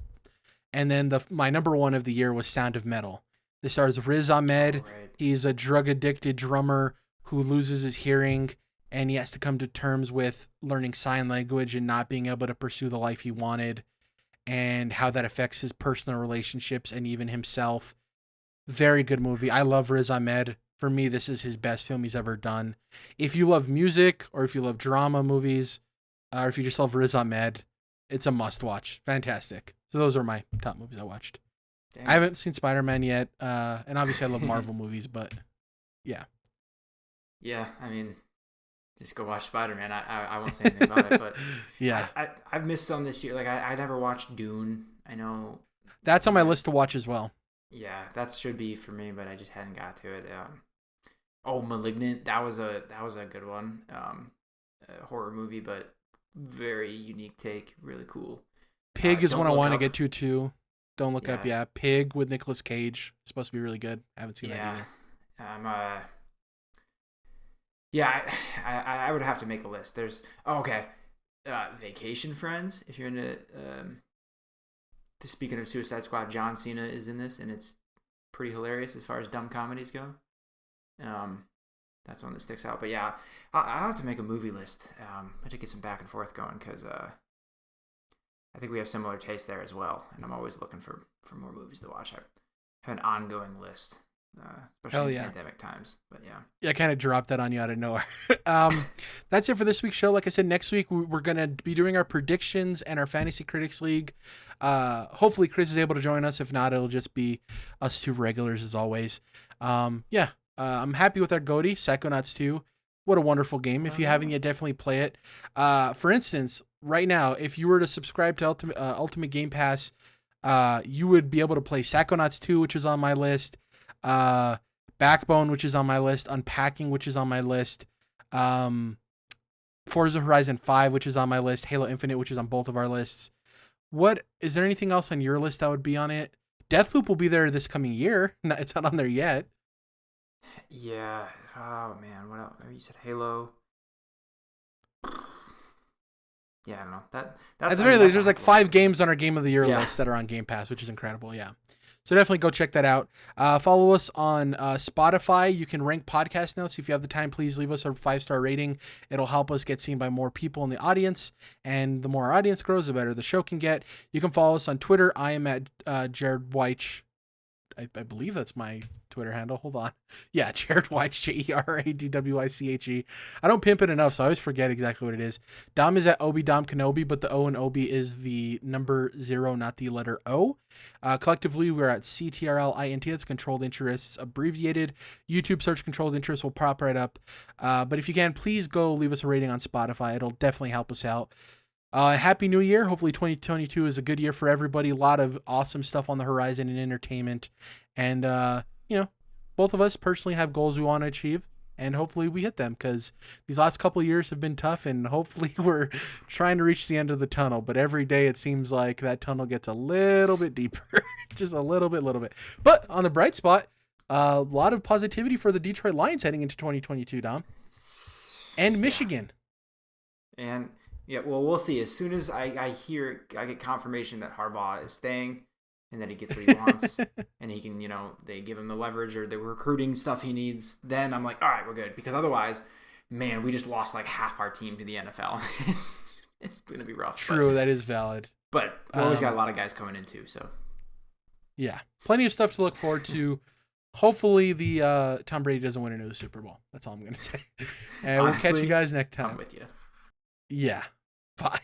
And then my number 1 of the year was Sound of Metal. This stars Riz Ahmed. Oh, right. He's a drug-addicted drummer who loses his hearing, and he has to come to terms with learning sign language and not being able to pursue the life he wanted, and how that affects his personal relationships and even himself. Very good movie. I love Riz Ahmed. For me, this is his best film he's ever done. If you love music, or if you love drama movies, or if you just love Riz Ahmed, it's a must-watch. Fantastic. So those are my top movies I watched. Damn. I haven't seen Spider-Man yet, and obviously I love Marvel movies, but yeah. Yeah, I mean, just go watch Spider-Man. I won't say anything about it, but yeah, I've missed some this year. Like I never watched Dune. I know that's on my list to watch as well. Yeah, that should be for me, but I just hadn't got to it. Malignant. That was a good one. A horror movie, but very unique take. Really cool. Pig is Don't one I Look want to Up. get to too. Don't Look Yeah. Up. Yeah, Pig with Nicolas Cage. It's supposed to be really good. I haven't seen that Yeah. either. I would have to make a list. There's Vacation Friends. If you're into speaking of Suicide Squad, John Cena is in this, and it's pretty hilarious as far as dumb comedies go. That's one that sticks out. But yeah, I'll have to make a movie list. I have to get some back and forth going because I think we have similar taste there as well, and I'm always looking for more movies to watch. I have an ongoing list. Especially in pandemic times, but yeah, I kind of dropped that on you out of nowhere. That's it for this week's show. Like I said, next week we're gonna be doing our predictions and our Fantasy Critics League. Hopefully Chris is able to join us. If not, it'll just be us two regulars as always. I'm happy with our GOTY, Psychonauts 2. What a wonderful game. If you haven't yet, definitely play it. For instance, right now, if you were to subscribe to Ultimate Game Pass, you would be able to play Psychonauts 2, which is on my list. Backbone, which is on my list, Unpacking, which is on my list, Forza Horizon 5, which is on my list, Halo Infinite, which is on both of our lists. What is there anything else on your list that would be on it? Deathloop will be there this coming year. It's not on there yet. Yeah. Oh man, what else? You said Halo. Yeah, I don't know. That's There's like 5 games on our Game of the Year list that are on Game Pass, which is incredible. Yeah. So definitely go check that out. Follow us on Spotify. You can rank podcast notes. If you have the time, please leave us a 5-star rating. It'll help us get seen by more people in the audience. And the more our audience grows, the better the show can get. You can follow us on Twitter. I am at Jerrad Wyche. I believe that's my Twitter handle. Hold on. Yeah, Jerrad Wyche, Jerradwyche. I don't pimp it enough, so I always forget exactly what it is. Dom is at Dom Kenobi, but the O in Obi is the number 0, not the letter O. Collectively, we're at CTRLINT. That's Controlled Interests abbreviated. YouTube search Controlled Interests will pop right up. But if you can, please go leave us a rating on Spotify. It'll definitely help us out. Happy New Year. Hopefully 2022 is a good year for everybody. A lot of awesome stuff on the horizon in entertainment. And, both of us personally have goals we want to achieve. And hopefully we hit them because these last couple of years have been tough. And hopefully we're trying to reach the end of the tunnel. But every day it seems like that tunnel gets a little bit deeper. Just a little bit. But on the bright spot, a lot of positivity for the Detroit Lions heading into 2022, Dom. And Michigan. And... yeah, well, we'll see. As soon as I get confirmation that Harbaugh is staying and that he gets what he wants and he can, they give him the leverage or the recruiting stuff he needs, then I'm like, all right, we're good. Because otherwise, man, we just lost like half our team to the NFL. It's going to be rough. True, that is valid. But we always got a lot of guys coming in too, so. Yeah, plenty of stuff to look forward to. hopefully the Tom Brady doesn't win another Super Bowl. That's all I'm gonna say. And Honestly, we'll catch you guys next time. I'm with you. Yeah. Bye.